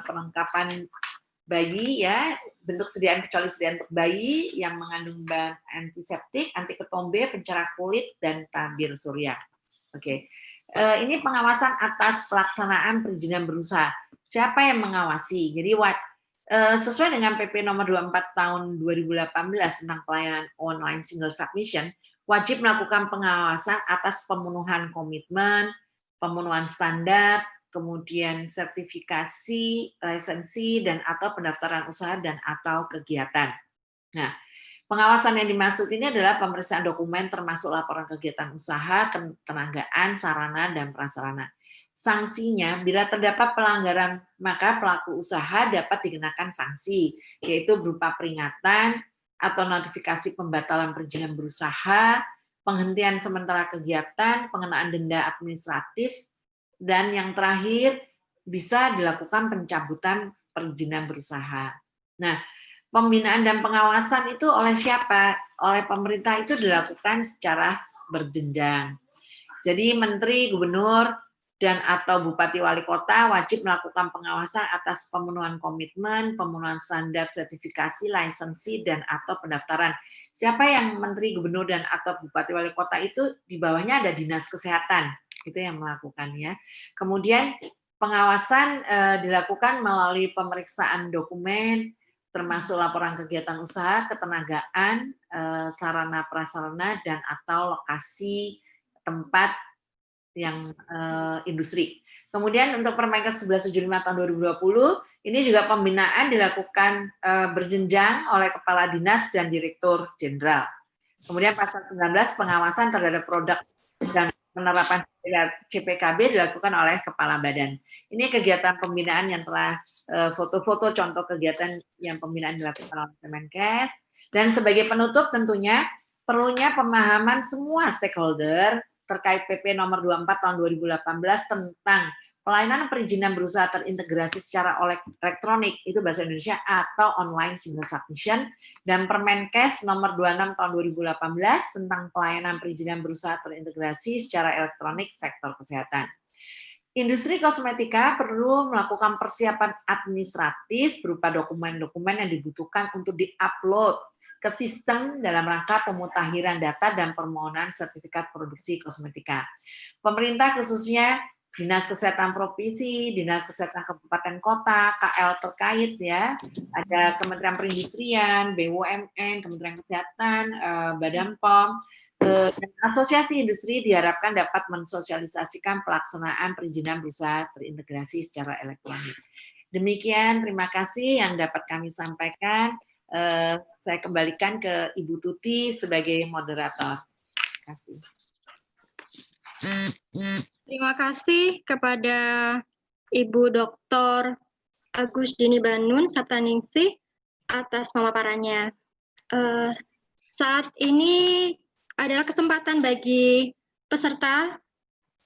perlengkapan bayi ya, bentuk sediaan kecuali sediaan untuk bayi yang mengandung bahan antiseptik, anti ketombe, pencerah kulit, dan tabir surya. Oke. Ini pengawasan atas pelaksanaan perizinan berusaha. Siapa yang mengawasi? Jadi sesuai dengan PP nomor 24 tahun 2018 tentang pelayanan online single submission, wajib melakukan pengawasan atas pemenuhan komitmen, pemenuhan standar, kemudian sertifikasi, lisensi, dan atau pendaftaran usaha dan atau kegiatan. Nah, pengawasan yang dimaksud ini adalah pemeriksaan dokumen termasuk laporan kegiatan usaha, ketenagaan, sarana, dan prasarana. Sanksinya, bila terdapat pelanggaran, maka pelaku usaha dapat dikenakan sanksi, yaitu berupa peringatan atau notifikasi pembatalan perizinan berusaha, penghentian sementara kegiatan, pengenaan denda administratif, dan yang terakhir bisa dilakukan pencabutan perizinan berusaha. Nah, pembinaan dan pengawasan itu oleh siapa? Oleh pemerintah itu dilakukan secara berjenjang. Jadi menteri, gubernur, dan atau bupati wali kota wajib melakukan pengawasan atas pemenuhan komitmen, pemenuhan standar sertifikasi, lisensi, dan atau pendaftaran. Siapa yang menteri, gubernur, dan atau bupati wali kota itu di bawahnya ada dinas kesehatan, itu yang melakukannya. Kemudian pengawasan dilakukan melalui pemeriksaan dokumen, termasuk laporan kegiatan usaha, ketenagaan, sarana prasarana, dan atau lokasi tempat yang industri. Kemudian untuk Permenkes 1175 tahun 2020, ini juga pembinaan dilakukan berjenjang oleh Kepala Dinas dan Direktur Jenderal. Kemudian pasal 19, pengawasan terhadap produk dan penerapan CPKB dilakukan oleh Kepala Badan. Ini kegiatan pembinaan yang telah foto-foto contoh kegiatan yang pembinaan dilakukan oleh Kemenkes. Dan sebagai penutup tentunya perlunya pemahaman semua stakeholder terkait PP nomor 24 tahun 2018 tentang pelayanan perizinan berusaha terintegrasi secara elektronik, itu bahasa Indonesia, atau online single submission, dan Permenkes nomor 26 tahun 2018 tentang pelayanan perizinan berusaha terintegrasi secara elektronik sektor kesehatan. Industri kosmetika perlu melakukan persiapan administratif berupa dokumen-dokumen yang dibutuhkan untuk di-upload ke sistem dalam rangka pemutakhiran data dan permohonan sertifikat produksi kosmetika. Pemerintah khususnya Dinas Kesehatan Provinsi, Dinas Kesehatan Kabupaten Kota, KL terkait ya, ada Kementerian Perindustrian, BUMN, Kementerian Kesehatan, Badan POM, dan asosiasi industri diharapkan dapat mensosialisasikan pelaksanaan perizinan berusaha terintegrasi secara elektronik. Demikian, terima kasih yang dapat kami sampaikan. Saya kembalikan ke Ibu Tuti sebagai moderator. Terima kasih. Terima kasih kepada Ibu Dr. Agus Dini Banun Saptaningsih atas pemaparannya. Saat ini adalah kesempatan bagi peserta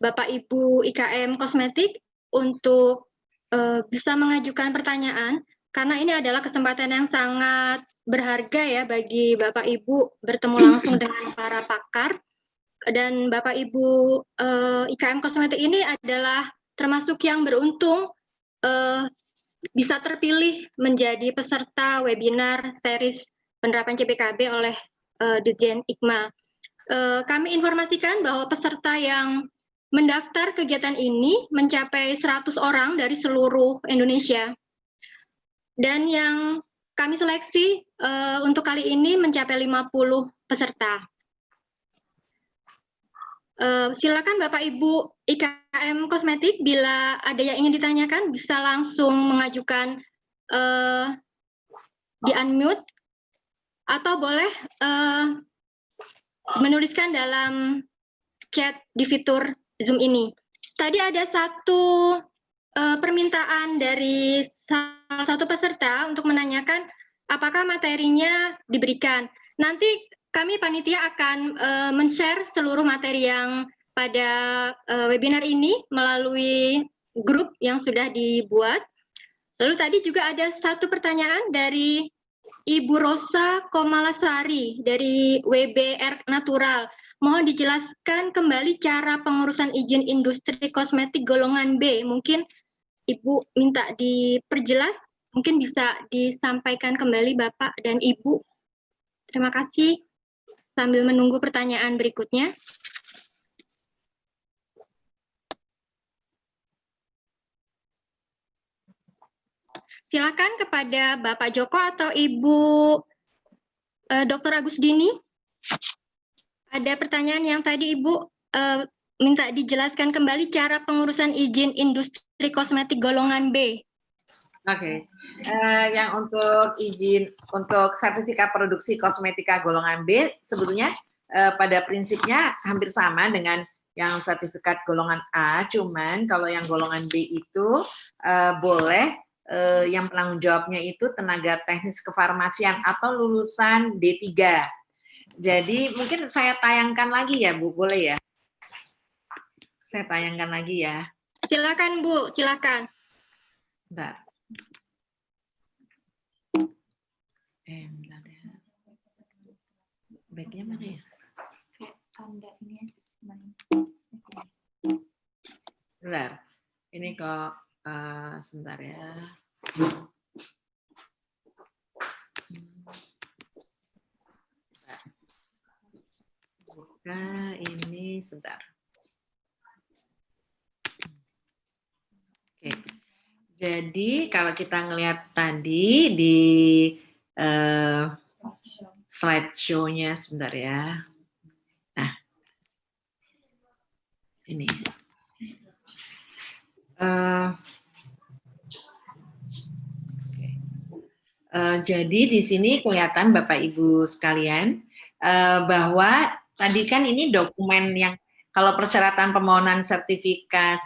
Bapak Ibu IKM Kosmetik untuk bisa mengajukan pertanyaan, karena ini adalah kesempatan yang sangat berharga ya bagi Bapak Ibu bertemu langsung dengan para pakar. Dan Bapak Ibu IKM Kosmetik ini adalah termasuk yang beruntung bisa terpilih menjadi peserta webinar series penerapan CPKB oleh Ditjen IKMA. Kami informasikan bahwa peserta yang mendaftar kegiatan ini mencapai 100 orang dari seluruh Indonesia. Dan yang kami seleksi untuk kali ini mencapai 50 peserta. Silakan Bapak Ibu IKM Kosmetik, bila ada yang ingin ditanyakan bisa langsung mengajukan di unmute atau boleh menuliskan dalam chat di fitur Zoom ini. Tadi ada satu permintaan dari salah satu peserta untuk menanyakan apakah materinya diberikan. Nanti kami panitia akan men-share seluruh materi yang pada webinar ini melalui grup yang sudah dibuat. Lalu tadi juga ada satu pertanyaan dari Ibu Rosa Komalasari dari WBR Natural. Mohon dijelaskan kembali cara pengurusan izin industri kosmetik golongan B. Mungkin Ibu minta diperjelas, mungkin bisa disampaikan kembali Bapak dan Ibu. Terima kasih. Sambil menunggu pertanyaan berikutnya. Silakan kepada Bapak Joko atau Ibu Dr. Agus Dini. Ada pertanyaan yang tadi Ibu minta dijelaskan kembali cara pengurusan izin industri kosmetik golongan B. Oke, yang untuk izin untuk sertifikat produksi kosmetika golongan B sebetulnya pada prinsipnya hampir sama dengan yang sertifikat golongan A, cuman kalau yang golongan B itu boleh yang penanggung jawabnya itu tenaga teknis kefarmasian atau lulusan D3. Jadi mungkin saya tayangkan lagi ya Bu, boleh ya? Saya tayangkan lagi ya. Silakan Bu, silakan. Bentar. Bentar ya. Backnya mana ya? Tanda ini Bentar. Ini kok sebentar ya. Buka ini sebentar. Oke. Jadi kalau kita ngelihat tadi di slideshow-nya sebentar ya. Nah, ini. Jadi di sini kelihatan Bapak Ibu sekalian bahwa tadi kan ini dokumen yang kalau persyaratan permohonan sertifikat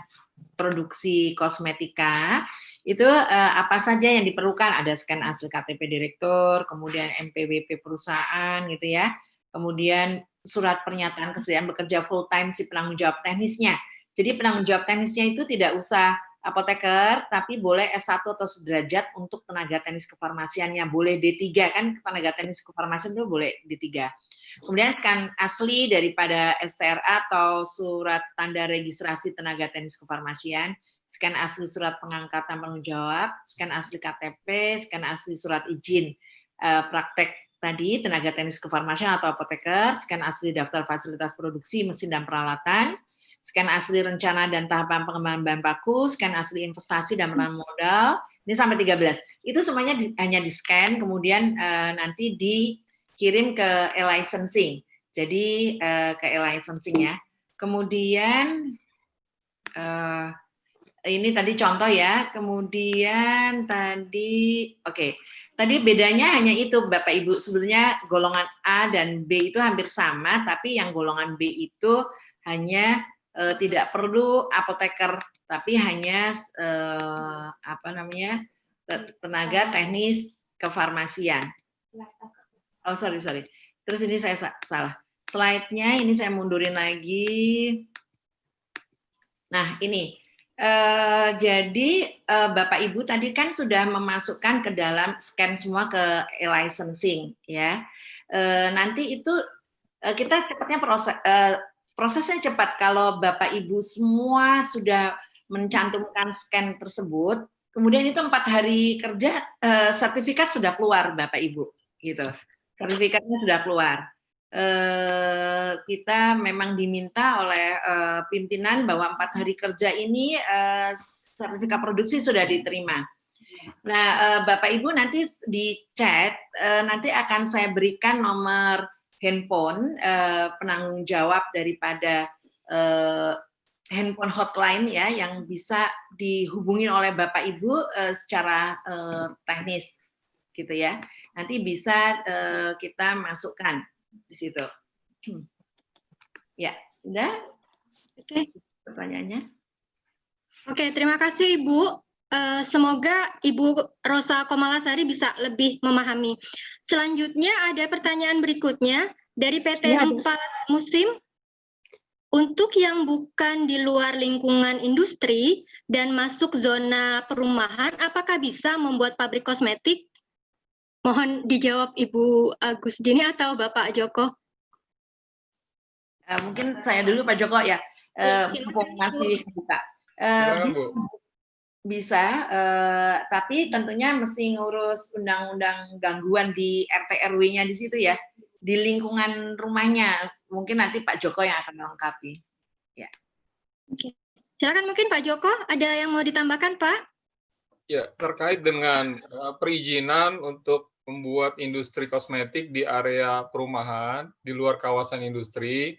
produksi kosmetika itu apa saja yang diperlukan, ada scan asli KTP direktur, kemudian NPWP perusahaan gitu ya, kemudian surat pernyataan kesediaan bekerja full time si penanggung jawab teknisnya. Jadi penanggung jawab teknisnya itu tidak usah apoteker, tapi boleh S1 atau sederajat untuk tenaga teknis kefarmasiannya, boleh D3 kan, tenaga teknis kefarmasian itu boleh D3. Kemudian scan asli daripada STRA atau surat tanda registrasi tenaga teknis kefarmasian, scan asli surat pengangkatan penanggung jawab, scan asli KTP, scan asli surat izin praktek tadi tenaga teknis kefarmasian atau apoteker, scan asli daftar fasilitas produksi mesin dan peralatan, scan asli rencana dan tahapan pengembangan bahan baku, scan asli investasi dan penanaman modal, ini sampai 13. Itu semuanya hanya di-scan, kemudian nanti dikirim ke e-licensing. Jadi ke e-licensing ya. Kemudian ini tadi contoh ya, kemudian tadi, oke. Tadi bedanya hanya itu Bapak Ibu, sebetulnya golongan A dan B itu hampir sama, tapi yang golongan B itu hanya tidak perlu apoteker, tapi hanya tenaga teknis kefarmasian. Oh sorry. Terus ini saya salah. Slide-nya ini saya mundurin lagi. Nah ini. Jadi Bapak Ibu tadi kan sudah memasukkan ke dalam scan semua ke e-licensing ya. Nanti itu kita cepatnya prosesnya cepat kalau Bapak Ibu semua sudah mencantumkan scan tersebut, kemudian itu 4 hari kerja sertifikat sudah keluar Bapak Ibu gitu. Sertifikatnya sudah keluar. Kita memang diminta oleh pimpinan bahwa 4 hari kerja ini sertifikat produksi sudah diterima. Nah, Bapak Ibu nanti di chat nanti akan saya berikan nomor handphone penanggung jawab daripada handphone hotline ya yang bisa dihubungi oleh Bapak Ibu secara teknis gitu ya. Nanti bisa kita masukkan di situ. Ya, udah? Oke. Pertanyaannya? Oke, terima kasih Ibu. Semoga Ibu Rosa Komalasari bisa lebih memahami. Selanjutnya ada pertanyaan berikutnya dari PT 4 Musim. Untuk yang bukan di luar lingkungan industri dan masuk zona perumahan, apakah bisa membuat pabrik kosmetik? Mohon dijawab Ibu Agus Dini atau Bapak Joko. Mungkin saya dulu Pak Joko ya, masih buka. Bisa, tapi tentunya mesti ngurus undang-undang gangguan di RT RW-nya di situ ya, di lingkungan rumahnya. Mungkin nanti Pak Joko yang akan melengkapi. Ya. Oke. Silakan mungkin Pak Joko, ada yang mau ditambahkan Pak? Ya, terkait dengan perizinan untuk membuat industri kosmetik di area perumahan, di luar kawasan industri.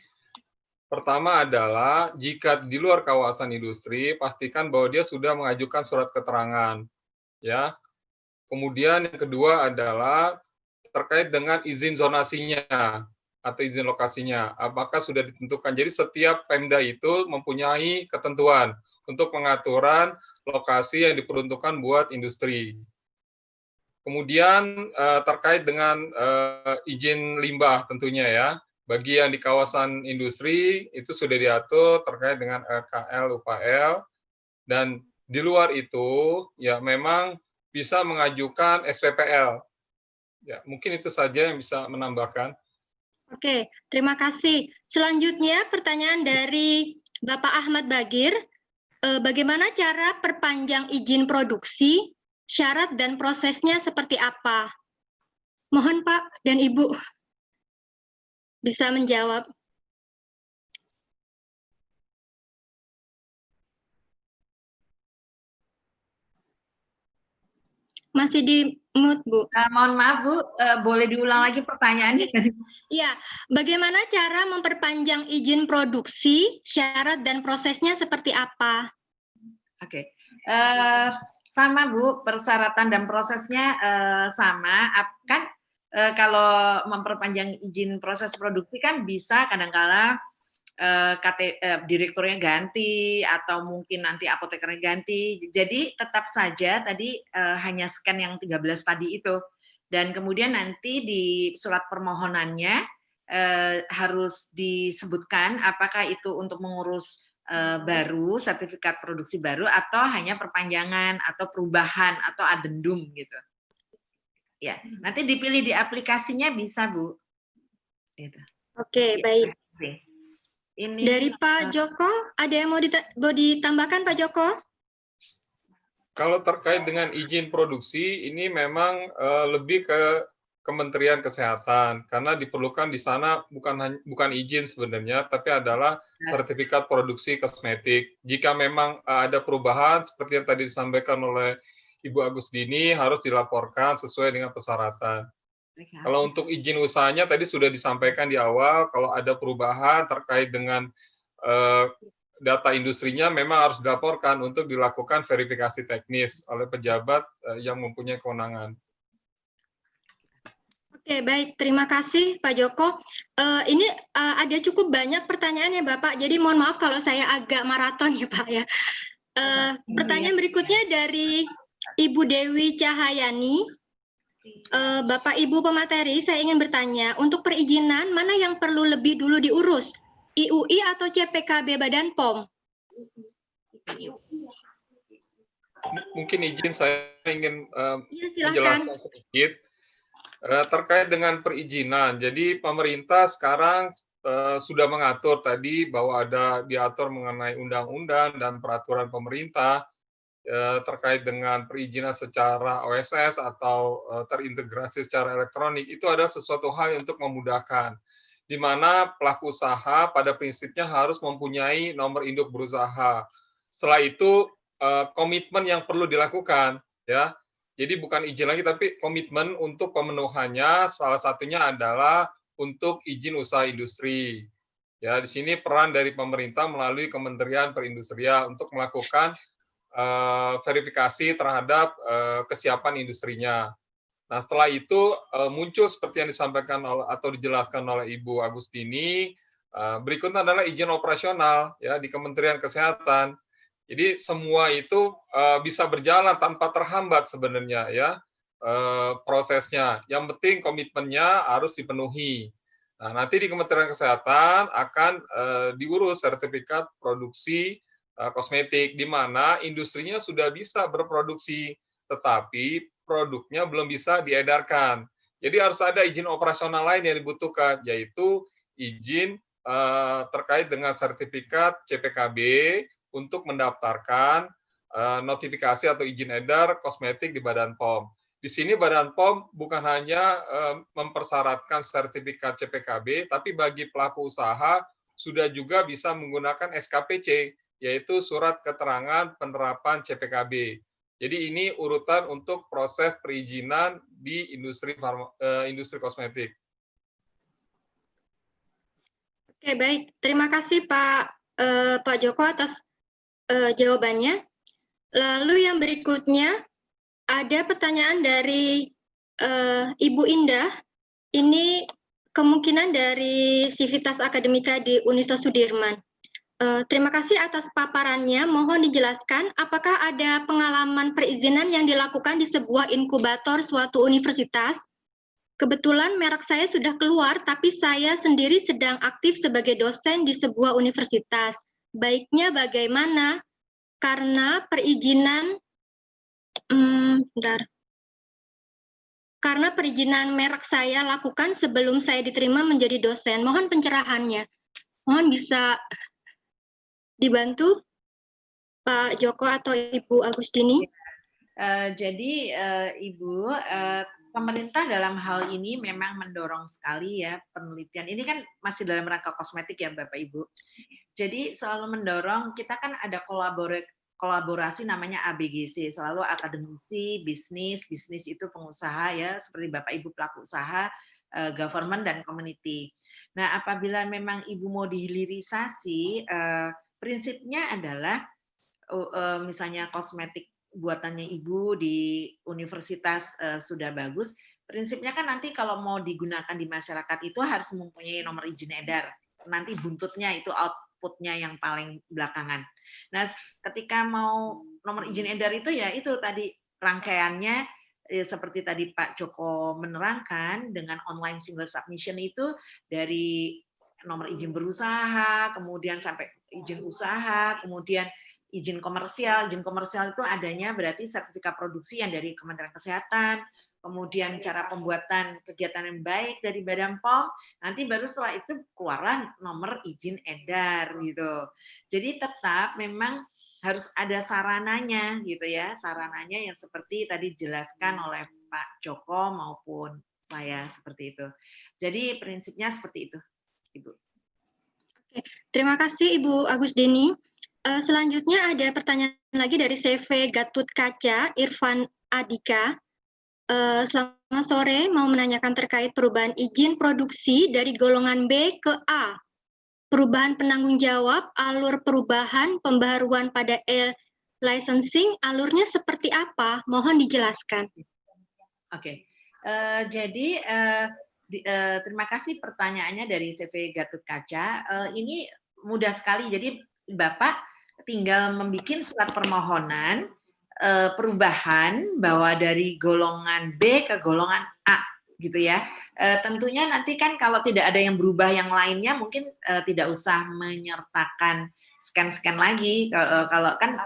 Pertama adalah, jika di luar kawasan industri, pastikan bahwa dia sudah mengajukan surat keterangan. Ya. Kemudian yang kedua adalah terkait dengan izin zonasinya atau izin lokasinya. Apakah sudah ditentukan? Jadi setiap Pemda itu mempunyai ketentuan untuk pengaturan lokasi yang diperuntukkan buat industri. Kemudian terkait dengan izin limbah tentunya ya, bagi yang di kawasan industri itu sudah diatur terkait dengan LKL, UPL, dan di luar itu ya memang bisa mengajukan SPPL. Ya, mungkin itu saja yang bisa menambahkan. Oke, terima kasih. Selanjutnya pertanyaan dari Bapak Ahmad Bagir. Bagaimana cara perpanjang izin produksi, syarat dan prosesnya seperti apa? Mohon Pak dan Ibu bisa menjawab. Masih di mute, Bu. Mohon maaf Bu, boleh diulang lagi pertanyaannya? Iya, bagaimana cara memperpanjang izin produksi, syarat dan prosesnya seperti apa? Oke, sama Bu, persyaratan dan prosesnya sama. Kan kalau memperpanjang izin proses produksi kan bisa kadang-kala direkturnya ganti atau mungkin nanti apotekernya ganti. Jadi tetap saja tadi hanya scan yang 13 tadi itu. Dan kemudian nanti di surat permohonannya harus disebutkan apakah itu untuk mengurus baru, sertifikat produksi baru, atau hanya perpanjangan atau perubahan atau adendum gitu. Ya, nanti dipilih di aplikasinya bisa Bu. Gitu. Oke, baik. Ini dari Pak Joko, ada yang mau ditambahkan Pak Joko? Kalau terkait dengan izin produksi, ini memang lebih ke Kementerian Kesehatan, karena diperlukan di sana bukan izin sebenarnya, tapi adalah sertifikat produksi kosmetik. Jika memang ada perubahan, seperti yang tadi disampaikan oleh Ibu Agus Dini, harus dilaporkan sesuai dengan persyaratan. Kalau untuk izin usahanya tadi sudah disampaikan di awal, kalau ada perubahan terkait dengan data industrinya memang harus dilaporkan untuk dilakukan verifikasi teknis oleh pejabat yang mempunyai kewenangan. Oke, Oke, baik. Terima kasih Pak Joko. Ini ada cukup banyak pertanyaan ya Bapak, jadi mohon maaf kalau saya agak maraton ya Pak ya. Pertanyaan berikutnya dari Ibu Dewi Cahayani. Bapak Ibu pemateri, saya ingin bertanya, untuk perizinan mana yang perlu lebih dulu diurus? IUI atau CPKB Badan POM? Mungkin izin saya ingin Iya, silakan. menjelaskan sedikit terkait dengan perizinan. Jadi pemerintah sekarang sudah mengatur tadi bahwa ada diatur mengenai undang-undang dan peraturan pemerintah terkait dengan perizinan secara OSS atau terintegrasi secara elektronik. Itu adalah sesuatu hal untuk memudahkan, di mana pelaku usaha pada prinsipnya harus mempunyai nomor induk berusaha. Setelah itu komitmen yang perlu dilakukan, ya. Jadi bukan izin lagi, tapi komitmen untuk pemenuhannya. Salah satunya adalah untuk izin usaha industri. Ya, di sini peran dari pemerintah melalui Kementerian Perindustrian untuk melakukan verifikasi terhadap kesiapan industrinya. Nah, setelah itu muncul seperti yang disampaikan atau dijelaskan oleh Ibu Agustini. Berikutnya adalah izin operasional ya di Kementerian Kesehatan. Jadi semua itu bisa berjalan tanpa terhambat sebenarnya ya prosesnya. Yang penting komitmennya harus dipenuhi. Nah, nanti di Kementerian Kesehatan akan diurus sertifikat produksi kosmetik, di mana industrinya sudah bisa berproduksi, tetapi produknya belum bisa diedarkan. Jadi harus ada izin operasional lain yang dibutuhkan, yaitu izin terkait dengan sertifikat CPKB untuk mendaftarkan notifikasi atau izin edar kosmetik di Badan POM. Di sini Badan POM bukan hanya mempersyaratkan sertifikat CPKB, tapi bagi pelaku usaha sudah juga bisa menggunakan SKPC, yaitu Surat Keterangan Penerapan CPKB. Jadi ini urutan untuk proses perizinan di industri kosmetik. Oke, baik. Terima kasih Pak Joko atas jawabannya. Lalu yang berikutnya ada pertanyaan dari Ibu Indah. Ini kemungkinan dari Civitas Akademika di Universitas Sudirman. Terima kasih atas paparannya. Mohon dijelaskan apakah ada pengalaman perizinan yang dilakukan di sebuah inkubator suatu universitas. Kebetulan merek saya sudah keluar, tapi saya sendiri sedang aktif sebagai dosen di sebuah universitas. Baiknya bagaimana? Karena perizinan, karena perizinan merek saya lakukan sebelum saya diterima menjadi dosen. Mohon pencerahannya. Mohon bisa dibantu Pak Joko atau Ibu Agustini. Jadi Ibu, pemerintah dalam hal ini memang mendorong sekali ya penelitian. Ini kan masih dalam rangka kosmetik ya Bapak Ibu. Jadi selalu mendorong, kita kan ada kolaborasi namanya ABGC, selalu akademisi, bisnis itu pengusaha ya, seperti Bapak Ibu pelaku usaha, government dan community. Nah, apabila memang Ibu mau dihilirisasi, prinsipnya adalah misalnya kosmetik buatannya Ibu di universitas sudah bagus, prinsipnya kan nanti kalau mau digunakan di masyarakat itu harus mempunyai nomor izin edar. Nanti buntutnya itu outputnya yang paling belakangan. Nah, ketika mau nomor izin edar itu ya itu tadi rangkaiannya seperti tadi Pak Joko menerangkan dengan online single submission itu dari nomor izin berusaha, kemudian sampai izin usaha, kemudian izin komersial. Izin komersial itu adanya berarti sertifikat produksi yang dari Kementerian Kesehatan, kemudian cara pembuatan kegiatan yang baik dari Badan POM, nanti baru setelah itu keluarlah nomor izin edar gitu. Jadi tetap memang harus ada sarananya gitu ya, sarananya yang seperti tadi dijelaskan oleh Pak Joko maupun saya seperti itu. Jadi prinsipnya seperti itu, Ibu. Oke, terima kasih Ibu Agustini. Selanjutnya ada pertanyaan lagi dari CV Gatut Kaca, Irfan Adika. Selamat sore, mau menanyakan terkait perubahan izin produksi dari golongan B ke A. Perubahan penanggung jawab, alur perubahan, pembaharuan pada e-licensing, alurnya seperti apa? Mohon dijelaskan. Oke. Terima kasih pertanyaannya dari CV Gatot Kaca. Ini mudah sekali. Jadi Bapak tinggal membuat surat permohonan perubahan bahwa dari golongan B ke golongan A, gitu ya. Tentunya nanti kan kalau tidak ada yang berubah yang lainnya, mungkin tidak usah menyertakan scan lagi. Kalau kan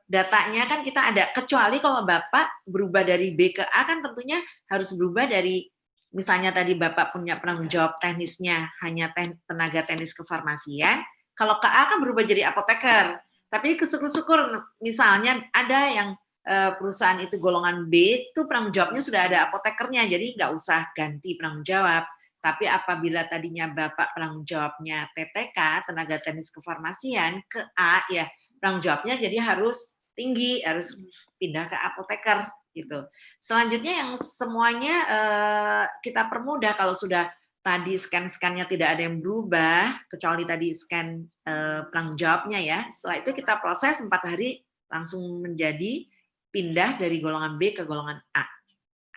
datanya kan kita ada, kecuali kalau Bapak berubah dari B ke A kan tentunya harus berubah dari, misalnya tadi Bapak punya penanggung jawab teknisnya hanya tenaga teknis kefarmasian, kalau ke A kan berubah jadi apoteker. Tapi syukur-syukur misalnya ada yang perusahaan itu golongan B, itu penanggung jawabnya sudah ada apotekernya, jadi nggak usah ganti penanggung jawab. Tapi apabila tadinya Bapak penanggung jawabnya TTK, tenaga teknis kefarmasian, ke A, ya penanggung jawabnya jadi harus tinggi, harus pindah ke apoteker gitu. Selanjutnya yang semuanya kita permudah kalau sudah tadi scan-nya tidak ada yang berubah, kecuali tadi scan penanggung jawabnya ya. Setelah itu kita proses 4 hari langsung menjadi pindah dari golongan B ke golongan A.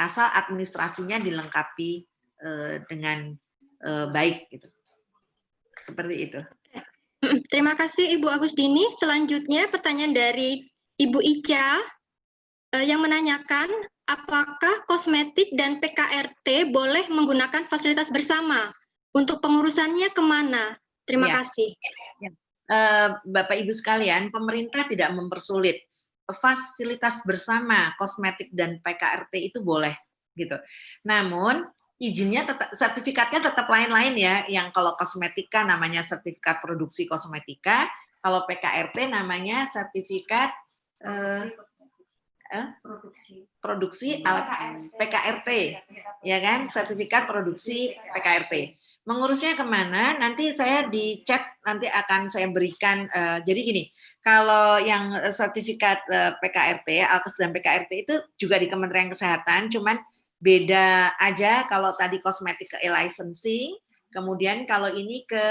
Asal administrasinya dilengkapi dengan baik gitu. Seperti itu. Terima kasih Ibu Agustini. Selanjutnya pertanyaan dari Ibu Ica yang menanyakan apakah kosmetik dan PKRT boleh menggunakan fasilitas bersama? Untuk pengurusannya kemana? Terima kasih. Bapak Ibu sekalian, pemerintah tidak mempersulit. Fasilitas bersama kosmetik dan PKRT itu boleh gitu. Namun izinnya tetap, sertifikatnya tetap lain-lain ya. Yang kalau kosmetika namanya sertifikat produksi kosmetika, kalau PKRT namanya sertifikat produksi alat PKRT, ya kan? Sertifikat produksi PKRT. Mengurusnya kemana? Nanti saya di chat nanti akan saya berikan. Jadi gini, kalau yang sertifikat PKRT, Alkes dan PKRT itu juga di Kementerian Kesehatan, cuman beda aja. Kalau tadi kosmetik ke e-licensing, kemudian kalau ini ke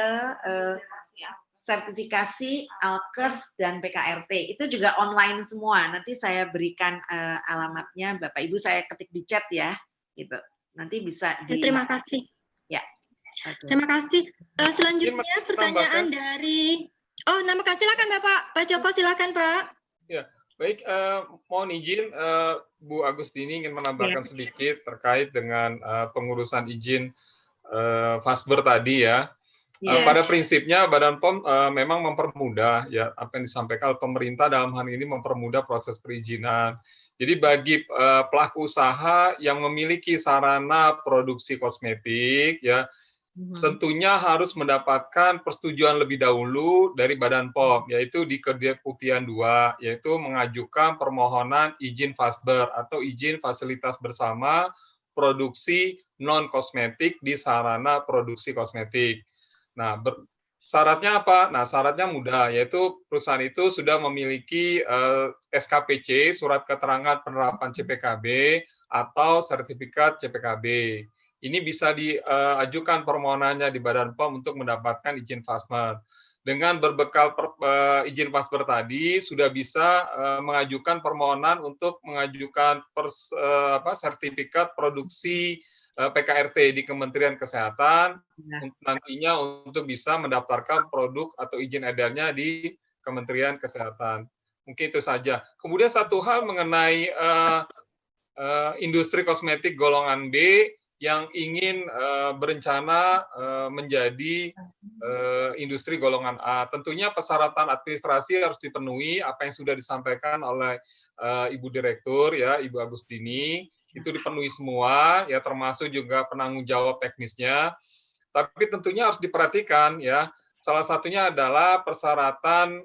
sertifikasi Alkes dan PKRT itu juga online semua. Nanti saya berikan alamatnya, Bapak Ibu saya ketik di chat ya, gitu. Nanti bisa di. Terima kasih. Ya. Terima kasih. Selanjutnya pertanyaan dari. Oh, silakan Pak Joko, silakan Pak. Ya, baik. Mohon izin Bu Agustini ingin menambahkan sedikit terkait dengan pengurusan izin Fasber tadi ya. Pada prinsipnya Badan POM memang mempermudah ya apa yang disampaikan pemerintah dalam hal ini mempermudah proses perizinan. Jadi bagi pelaku usaha yang memiliki sarana produksi kosmetik ya tentunya harus mendapatkan persetujuan lebih dahulu dari Badan POM, yaitu di Kedeputian 2, yaitu mengajukan permohonan izin Fasber atau izin fasilitas bersama produksi non-kosmetik di sarana produksi kosmetik. Nah, syaratnya apa? Nah, syaratnya mudah, yaitu perusahaan itu sudah memiliki SKPC, Surat Keterangan Penerapan CPKB, atau sertifikat CPKB. Ini bisa diajukan permohonannya di Badan POM untuk mendapatkan izin Fasber. Dengan berbekal izin Fasber tadi, sudah bisa mengajukan permohonan untuk mengajukan sertifikat produksi PKRT di Kementerian Kesehatan, nantinya untuk bisa mendaftarkan produk atau izin edarnya di Kementerian Kesehatan. Mungkin itu saja. Kemudian satu hal mengenai industri kosmetik golongan B, yang ingin berencana menjadi industri golongan A. Tentunya persyaratan administrasi harus dipenuhi, apa yang sudah disampaikan oleh Ibu Direktur, ya Ibu Agustini, itu dipenuhi semua, ya termasuk juga penanggung jawab teknisnya. Tapi tentunya harus diperhatikan, ya salah satunya adalah persyaratan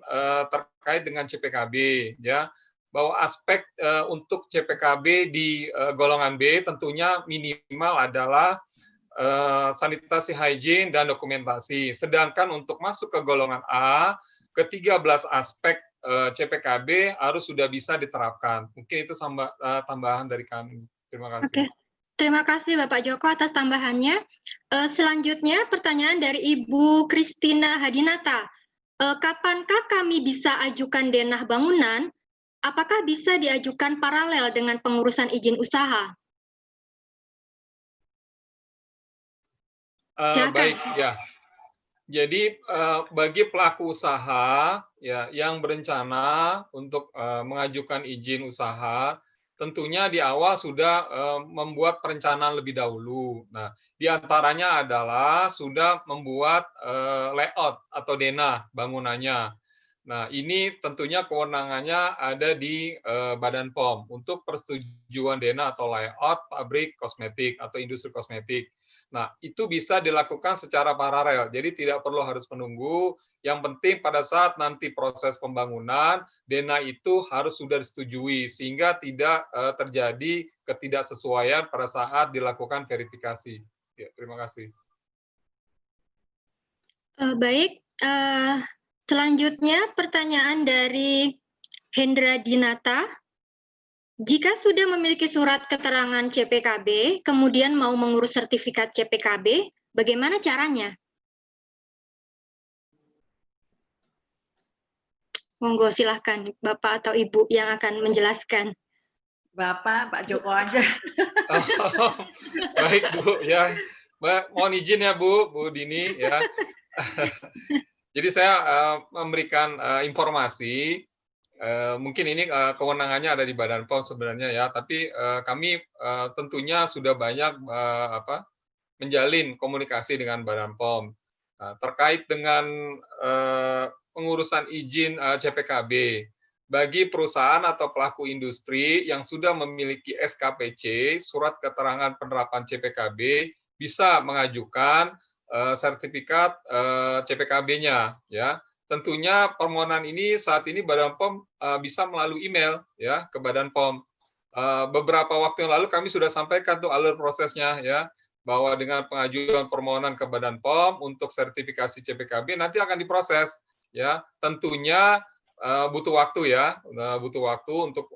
terkait dengan CPKB, ya. Bahwa aspek untuk CPKB di golongan B tentunya minimal adalah sanitasi hygiene dan dokumentasi. Sedangkan untuk masuk ke golongan A, ke-13 aspek CPKB harus sudah bisa diterapkan. Mungkin itu tambahan dari kami. Terima kasih. Oke. Terima kasih Bapak Joko atas tambahannya. Selanjutnya pertanyaan dari Ibu Kristina Hadinata. Kapankah kami bisa ajukan denah bangunan apakah bisa diajukan paralel dengan pengurusan izin usaha? Silakan. Baik, ya. Jadi bagi pelaku usaha ya yang berencana untuk mengajukan izin usaha, tentunya di awal sudah membuat perencanaan lebih dahulu. Nah, di antaranya adalah sudah membuat layout atau denah bangunannya. Nah, ini tentunya kewenangannya ada di Badan POM untuk persetujuan denah atau layout pabrik kosmetik atau industri kosmetik. Nah, itu bisa dilakukan secara paralel, jadi tidak perlu harus menunggu. Yang penting pada saat nanti proses pembangunan, denah itu harus sudah disetujui, sehingga tidak terjadi ketidaksesuaian pada saat dilakukan verifikasi. Ya, terima kasih. Baik, selanjutnya pertanyaan dari Hendra Dinata. Jika sudah memiliki surat keterangan CPKB, kemudian mau mengurus sertifikat CPKB, bagaimana caranya? Monggo silahkan Bapak atau Ibu yang akan menjelaskan. Bapak, Pak Joko aja. Oh, baik Bu, ya. Mohon izin ya Bu Dini ya. Jadi saya memberikan informasi. Mungkin ini kewenangannya ada di Badan POM sebenarnya ya, tapi kami tentunya sudah banyak menjalin komunikasi dengan Badan POM terkait dengan pengurusan izin CPKB bagi perusahaan atau pelaku industri yang sudah memiliki SKPC, surat keterangan penerapan CPKB, bisa mengajukan sertifikat CPKB-nya ya. Tentunya permohonan ini saat ini Badan POM bisa melalui email ya ke Badan POM. Beberapa waktu yang lalu kami sudah sampaikan tuh alur prosesnya ya, bahwa dengan pengajuan permohonan ke Badan POM untuk sertifikasi CPKB nanti akan diproses ya. Tentunya butuh waktu ya, butuh waktu untuk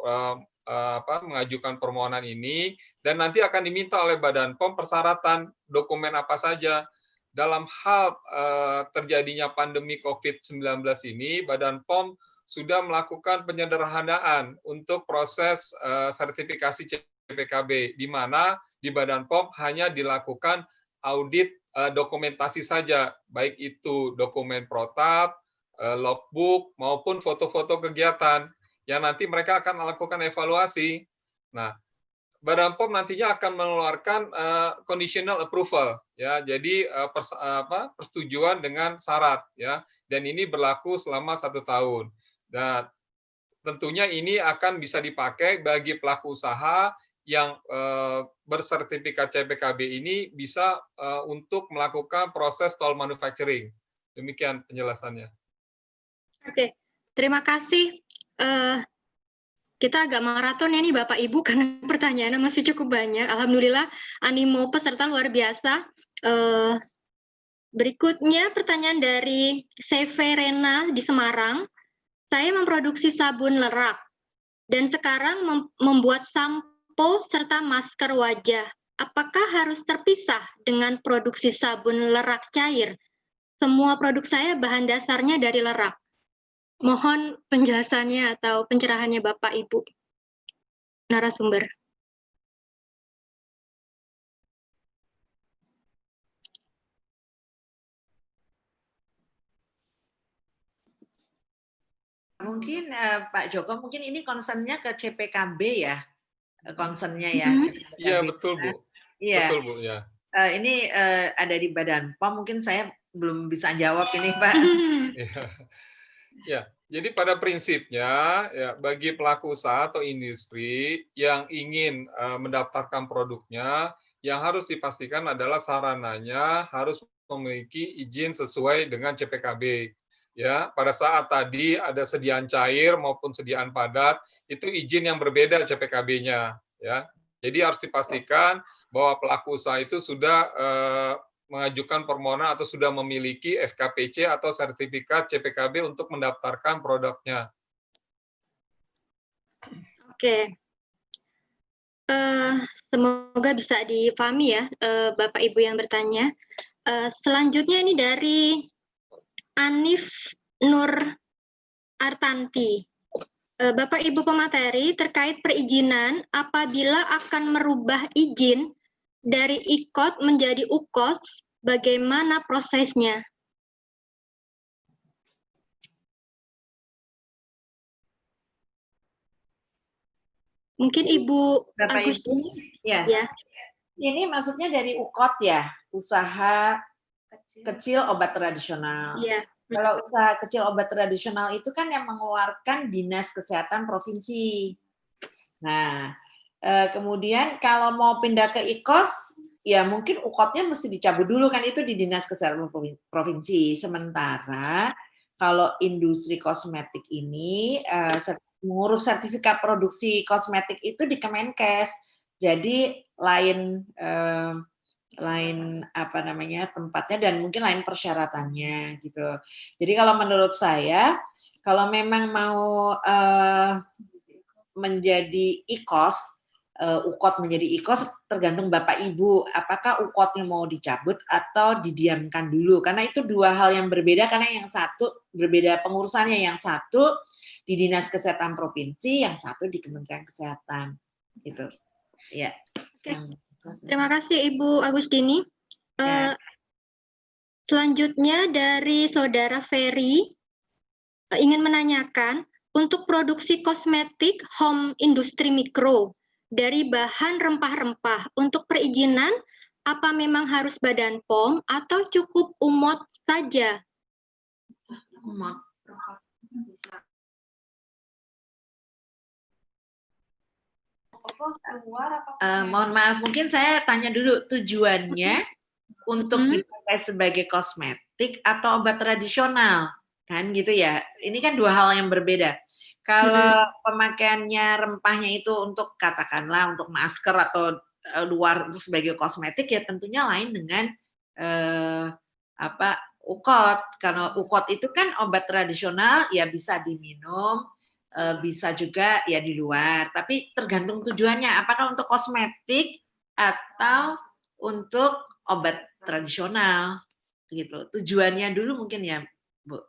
mengajukan permohonan ini, dan nanti akan diminta oleh Badan POM persyaratan dokumen apa saja. Dalam hal terjadinya pandemi COVID-19 ini, Badan POM sudah melakukan penyederhanaan untuk proses sertifikasi CPKB, di mana di Badan POM hanya dilakukan audit dokumentasi saja, baik itu dokumen protap, logbook, maupun foto-foto kegiatan, yang nanti mereka akan melakukan evaluasi. Nah, Badan POM nantinya akan mengeluarkan conditional approval ya, jadi persetujuan dengan syarat ya, dan ini berlaku selama 1 tahun. Dan tentunya ini akan bisa dipakai bagi pelaku usaha yang bersertifikat CPKB ini bisa untuk melakukan proses toll manufacturing. Demikian penjelasannya. Oke, terima kasih. Kita agak maraton ya nih Bapak Ibu karena pertanyaannya masih cukup banyak. Alhamdulillah animo peserta luar biasa. Berikutnya pertanyaan dari Severena di Semarang. Saya memproduksi sabun lerak dan sekarang membuat sampo serta masker wajah. Apakah harus terpisah dengan produksi sabun lerak cair? Semua produk saya bahan dasarnya dari lerak. Mohon penjelasannya atau pencerahannya Bapak Ibu narasumber. Mungkin Pak Joko, mungkin ini concern-nya ke CPKB ya, concern-nya ya. Iya betul Bu. Iya. Betul Bu ya. Ini ada di Badan POM, mungkin saya belum bisa jawab ini Pak. Ya, jadi pada prinsipnya ya bagi pelaku usaha atau industri yang ingin mendaftarkan produknya, yang harus dipastikan adalah sarananya harus memiliki izin sesuai dengan CPKB. Ya, pada saat tadi ada sediaan cair maupun sediaan padat, itu izin yang berbeda CPKB-nya. Ya, jadi harus dipastikan bahwa pelaku usaha itu sudah mengajukan permohonan atau sudah memiliki SKPC atau sertifikat CPKB untuk mendaftarkan produknya. Oke. Semoga bisa dipahami ya Bapak Ibu yang bertanya. Selanjutnya ini dari Anif Nur Artanti. Bapak Ibu pemateri terkait perizinan apabila akan merubah izin dari IKOT menjadi UKOS, bagaimana prosesnya? Mungkin Ibu Bapak Ibu, Agustini ya. ya. Ini maksudnya dari UKOT ya, usaha kecil obat tradisional. Iya. Kalau usaha kecil obat tradisional itu kan yang mengeluarkan Dinas Kesehatan Provinsi. Nah, kemudian kalau mau pindah ke IKOS, ya mungkin UKOT-nya mesti dicabut dulu kan, itu di Dinas Kesehatan Provinsi. Sementara kalau industri kosmetik ini mengurus sertifikat produksi kosmetik itu di Kemenkes. Jadi lain apa namanya tempatnya dan mungkin lain persyaratannya gitu. Jadi kalau menurut saya kalau memang mau menjadi IKOS, UKOT menjadi IKOS tergantung Bapak Ibu apakah UKOT-nya mau dicabut atau didiamkan dulu karena itu dua hal yang berbeda karena yang satu berbeda pengurusannya, yang satu di Dinas Kesehatan Provinsi, yang satu di Kementerian Kesehatan gitu. Ya. Oke. Terima kasih Ibu Agustini. Ya. Selanjutnya dari Saudara Ferry ingin menanyakan untuk produksi kosmetik home industri mikro dari bahan rempah-rempah untuk perizinan apa memang harus Badan POM atau cukup UMOT saja? UMOT. Mohon maaf, mungkin saya tanya dulu tujuannya untuk dipakai sebagai kosmetik atau obat tradisional, kan gitu ya. Ini kan dua hal yang berbeda. Kalau pemakaiannya rempahnya itu untuk katakanlah untuk masker atau luar itu sebagai kosmetik ya tentunya lain dengan UKOT. Karena UKOT itu kan obat tradisional ya bisa diminum, bisa juga ya di luar, tapi tergantung tujuannya apakah untuk kosmetik atau untuk obat tradisional gitu. Tujuannya dulu mungkin ya, Bu.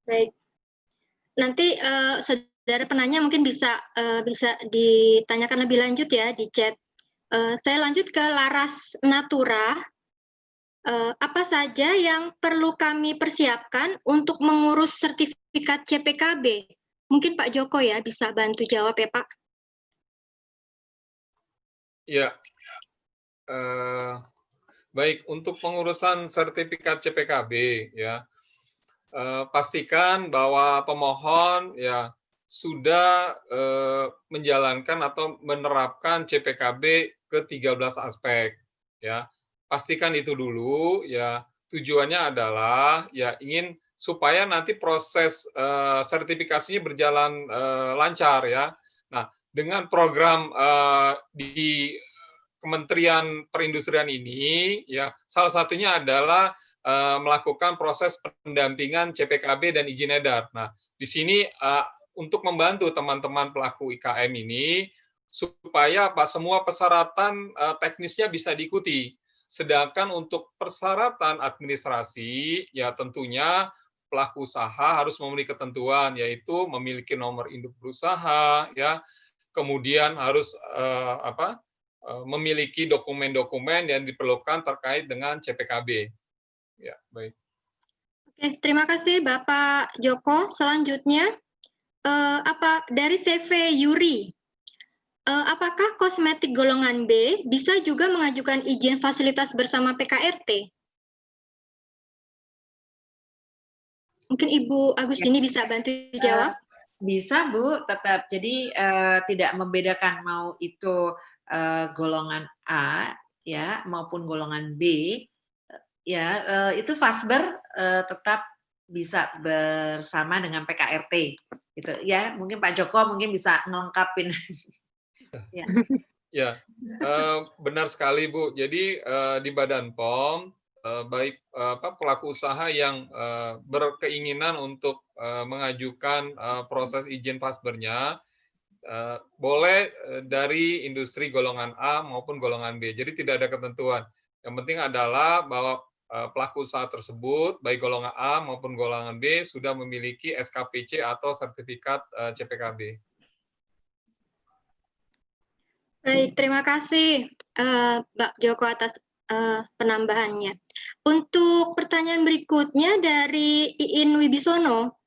Baik. Nanti saudara penanya mungkin bisa ditanyakan lebih lanjut ya di chat. Saya lanjut ke Laras Natura. Apa saja yang perlu kami persiapkan untuk mengurus sertifikat CPKB? Mungkin Pak Joko ya bisa bantu jawab ya Pak. Ya, baik untuk pengurusan sertifikat CPKB ya, pastikan bahwa pemohon ya sudah menjalankan atau menerapkan CPKB ke 13 aspek ya. Pastikan itu dulu ya, tujuannya adalah ya ingin supaya nanti proses sertifikasinya berjalan lancar ya. Nah, dengan program di Kementerian Perindustrian ini ya salah satunya adalah melakukan proses pendampingan CPKB dan izin edar. Nah, di sini untuk membantu teman-teman pelaku IKM ini supaya semua persyaratan teknisnya bisa diikuti. Sedangkan untuk persyaratan administrasi, ya tentunya pelaku usaha harus memenuhi ketentuan, yaitu memiliki nomor induk berusaha, ya, kemudian harus memiliki dokumen-dokumen yang diperlukan terkait dengan CPKB. Ya, baik. Oke, terima kasih Bapak Joko. Selanjutnya, dari CV Yuri. Apakah kosmetik golongan B bisa juga mengajukan izin fasilitas bersama PKRT? Mungkin Ibu Agustini bisa bantu jawab. Bisa Bu, tetap. Jadi tidak membedakan mau itu golongan A ya maupun golongan B ya itu Fasber tetap bisa bersama dengan PKRT gitu ya. Mungkin Pak Joko mungkin bisa melengkapin. Ya, ya benar sekali Bu. Jadi di Badan POM baik pelaku usaha yang berkeinginan untuk mengajukan proses izin Fasbernya boleh dari industri golongan A maupun golongan B. Jadi tidak ada ketentuan. Yang penting adalah bahwa pelaku usaha tersebut, baik golongan A maupun golongan B, sudah memiliki SKPC atau sertifikat CPKB. Baik, terima kasih Pak Joko atas penambahannya. Untuk pertanyaan berikutnya dari Iin Wibisono,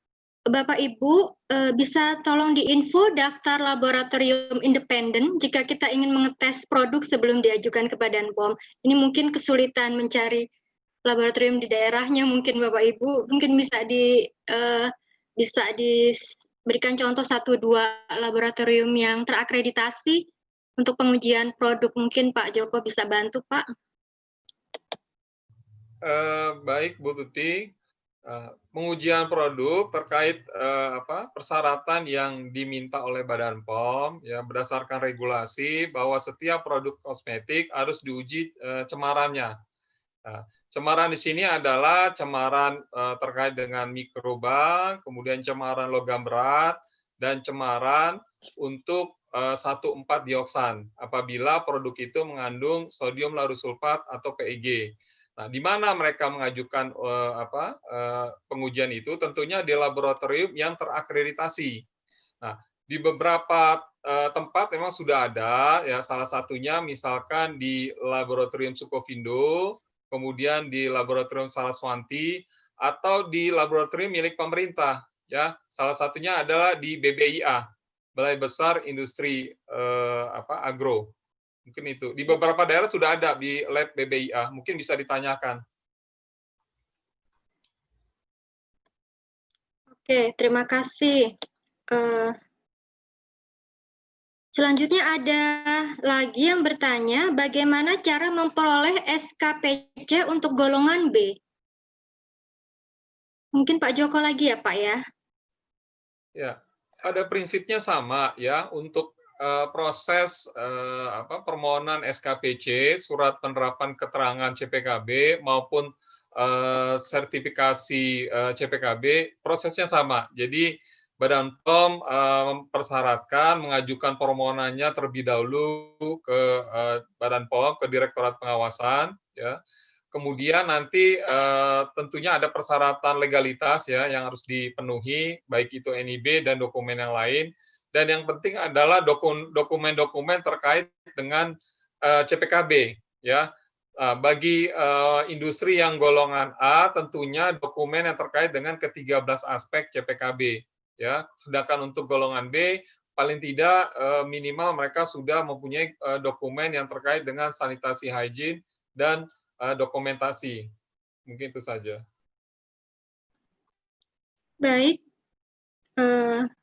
Bapak Ibu bisa tolong diinfo daftar laboratorium independen jika kita ingin mengetes produk sebelum diajukan ke Badan POM. Ini mungkin kesulitan mencari laboratorium di daerahnya, mungkin Bapak Ibu mungkin bisa diberikan contoh 1-2 laboratorium yang terakreditasi untuk pengujian produk. Mungkin Pak Joko bisa bantu, Pak. Baik, Bu Tuti. Pengujian produk terkait persyaratan yang diminta oleh Badan POM, ya, berdasarkan regulasi bahwa setiap produk kosmetik harus diuji cemarannya. Nah, cemaran di sini adalah cemaran terkait dengan mikroba, kemudian cemaran logam berat, dan cemaran untuk 1,4-dioksan apabila produk itu mengandung sodium lauryl sulfat atau PEG. Nah, di mana mereka mengajukan pengujian itu? Tentunya di laboratorium yang terakreditasi. Nah, di beberapa tempat memang sudah ada, ya, salah satunya misalkan di laboratorium Sukovindo, kemudian di laboratorium Saraswanti, atau di laboratorium milik pemerintah, ya. Salah satunya adalah di BBIA, Balai Besar Industri Agro. Mungkin itu. Di beberapa daerah sudah ada di lab BBIA, mungkin bisa ditanyakan. Oke, terima kasih. Selanjutnya ada lagi yang bertanya, bagaimana cara memperoleh SKPC untuk golongan B? Mungkin Pak Joko lagi ya, Pak, ya? Ya, pada prinsipnya sama, ya, untuk proses permohonan SKPC, surat penerapan keterangan CPKB maupun sertifikasi CPKB, prosesnya sama. Jadi Badan POM mempersyaratkan mengajukan permohonannya terlebih dahulu ke Badan POM, ke Direktorat Pengawasan, ya. Kemudian nanti tentunya ada persyaratan legalitas, ya, yang harus dipenuhi, baik itu NIB dan dokumen yang lain. Dan yang penting adalah dokumen-dokumen terkait dengan CPKB, ya. Bagi industri yang golongan A, tentunya dokumen yang terkait dengan ke-13 aspek CPKB, ya. Sedangkan untuk golongan B, paling tidak minimal mereka sudah mempunyai dokumen yang terkait dengan sanitasi hygiene dan dokumentasi. Mungkin itu saja. Baik.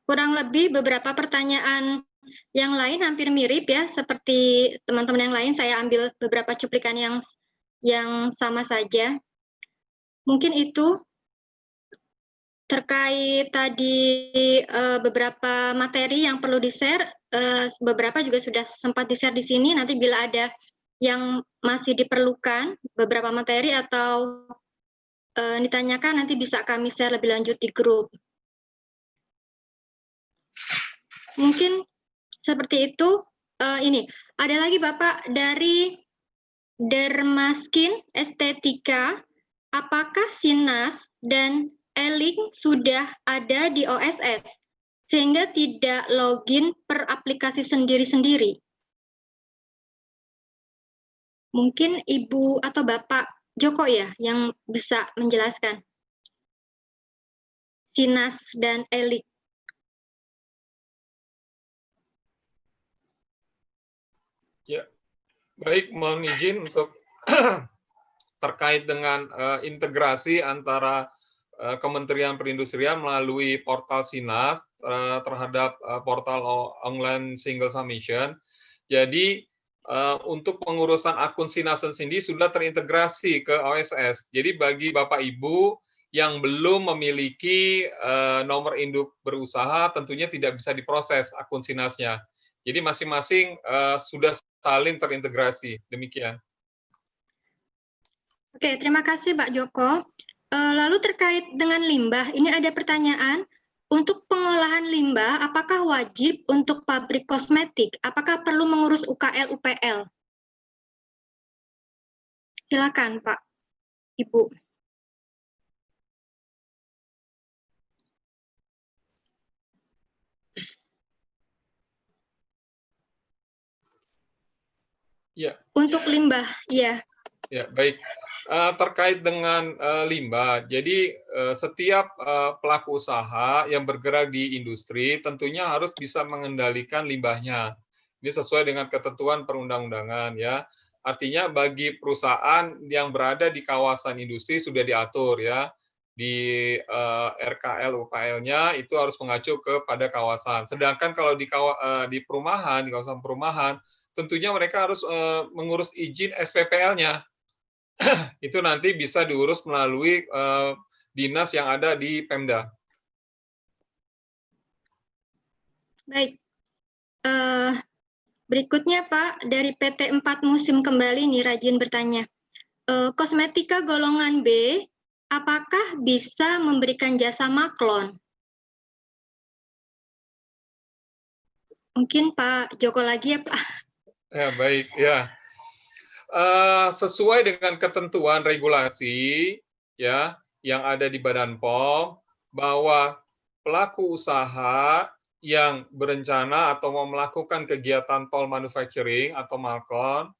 Kurang lebih beberapa pertanyaan yang lain hampir mirip, ya, seperti teman-teman yang lain. Saya ambil beberapa cuplikan yang sama saja. Mungkin itu terkait tadi beberapa materi yang perlu di-share, beberapa juga sudah sempat di-share di sini. Nanti bila ada yang masih diperlukan beberapa materi atau ditanyakan, nanti bisa kami share lebih lanjut di grup. Mungkin seperti itu. Ini ada lagi Bapak dari Dermaskin Estetika. Apakah SINAS dan E-Link sudah ada di OSS sehingga tidak login per aplikasi sendiri-sendiri? Mungkin Ibu atau Bapak Joko, ya, yang bisa menjelaskan. SINAS dan E-Link. Ya, baik, mohon izin untuk terkait dengan integrasi antara Kementerian Perindustrian melalui portal SINAS terhadap portal online single submission. Jadi untuk pengurusan akun SINAS sendiri sudah terintegrasi ke OSS. Jadi bagi Bapak Ibu yang belum memiliki nomor induk berusaha, tentunya tidak bisa diproses akun SINAS-nya. Jadi masing-masing sudah saling terintegrasi. Demikian. Oke, terima kasih Pak Joko. Lalu terkait dengan limbah, ini ada pertanyaan. Untuk pengolahan limbah, apakah wajib untuk pabrik kosmetik? Apakah perlu mengurus UKL, UPL? Silakan, Pak. Ibu. Ya. Untuk limbah, iya. Ya, baik. Terkait dengan limbah, jadi setiap pelaku usaha yang bergerak di industri tentunya harus bisa mengendalikan limbahnya. Ini sesuai dengan ketentuan perundang-undangan ya. Artinya bagi perusahaan yang berada di kawasan industri sudah diatur ya. Di RKL UKL-nya itu harus mengacu kepada kawasan. Sedangkan kalau di perumahan, di kawasan perumahan, tentunya mereka harus mengurus izin SPPL-nya. Itu nanti bisa diurus melalui dinas yang ada di Pemda. Baik. Berikutnya Pak, dari PT 4 Musim Kembali nih rajin bertanya. Kosmetika golongan B, apakah bisa memberikan jasa maklon? Mungkin Pak Joko lagi ya Pak. Ya, baik. Ya. Sesuai dengan ketentuan regulasi ya yang ada di Badan POM bahwa pelaku usaha yang berencana atau mau melakukan kegiatan toll manufacturing atau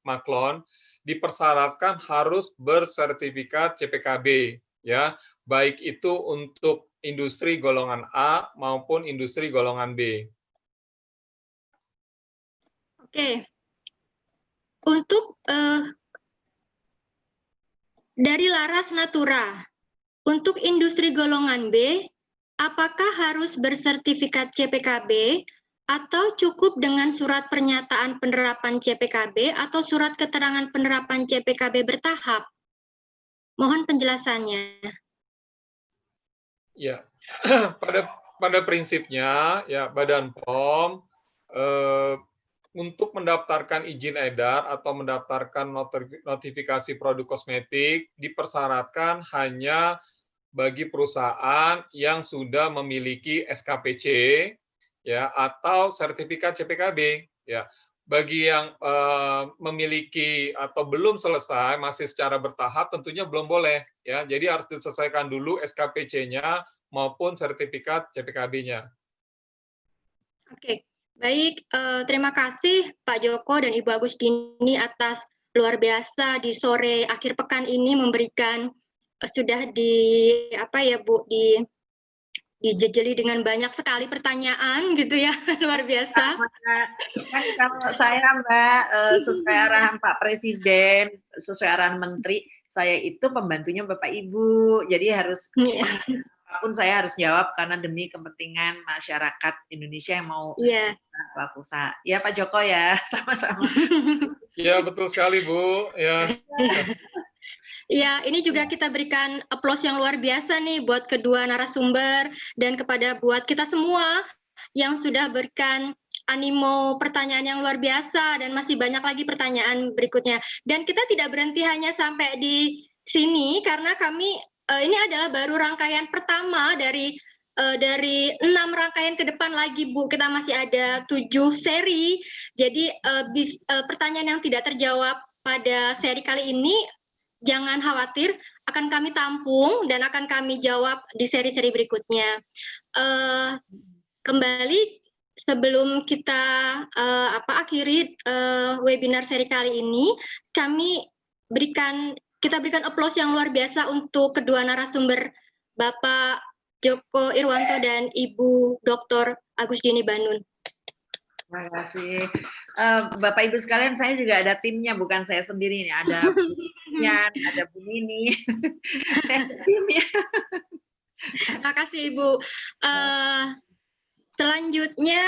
maklon dipersyaratkan harus bersertifikat CPKB ya, baik itu untuk industri golongan A maupun industri golongan B. Oke. Untuk dari Laras Natura, untuk industri golongan B, apakah harus bersertifikat CPKB atau cukup dengan surat pernyataan penerapan CPKB atau surat keterangan penerapan CPKB bertahap? Mohon penjelasannya. Ya, pada prinsipnya ya Badan POM untuk mendaftarkan izin edar atau mendaftarkan notifikasi produk kosmetik dipersyaratkan hanya bagi perusahaan yang sudah memiliki SKPC ya atau sertifikat CPKB ya. Bagi yang memiliki atau belum selesai masih secara bertahap tentunya belum boleh ya. Jadi harus diselesaikan dulu SKPC-nya maupun sertifikat CPKB-nya. Oke, baik. Terima kasih Pak Joko dan Ibu Agustini atas luar biasa di sore akhir pekan ini memberikan sudah dijejeli dengan banyak sekali pertanyaan gitu ya, luar biasa. Kan kalau saya Mbak sesuai arahan Pak Presiden, sesuai arahan Menteri, saya itu pembantunya Bapak Ibu, jadi harus apapun saya harus jawab karena demi kepentingan masyarakat Indonesia yang mau pelaku usaha. Ya Pak Joko ya, sama-sama. Ya betul sekali Bu. Ya. Ya, ini juga kita berikan aplaus yang luar biasa nih buat kedua narasumber dan buat kita semua yang sudah berikan animo pertanyaan yang luar biasa dan masih banyak lagi pertanyaan berikutnya. Dan kita tidak berhenti hanya sampai di sini karena kami ini adalah baru rangkaian pertama dari 6 rangkaian ke depan lagi Bu. Kita masih ada 7 seri. Jadi pertanyaan yang tidak terjawab pada seri kali ini jangan khawatir, akan kami tampung dan akan kami jawab di seri-seri berikutnya. Kembali sebelum kita akhiri webinar seri kali ini, kita berikan aplaus yang luar biasa untuk kedua narasumber Bapak Joko Irwanto dan Ibu Dr. Agustini Banun. Terima kasih. Bapak Ibu sekalian, saya juga ada timnya, bukan saya sendiri nih. Ada Bu Yan, ada Bu Nini. Saya ada timnya. Terima kasih Ibu. Selanjutnya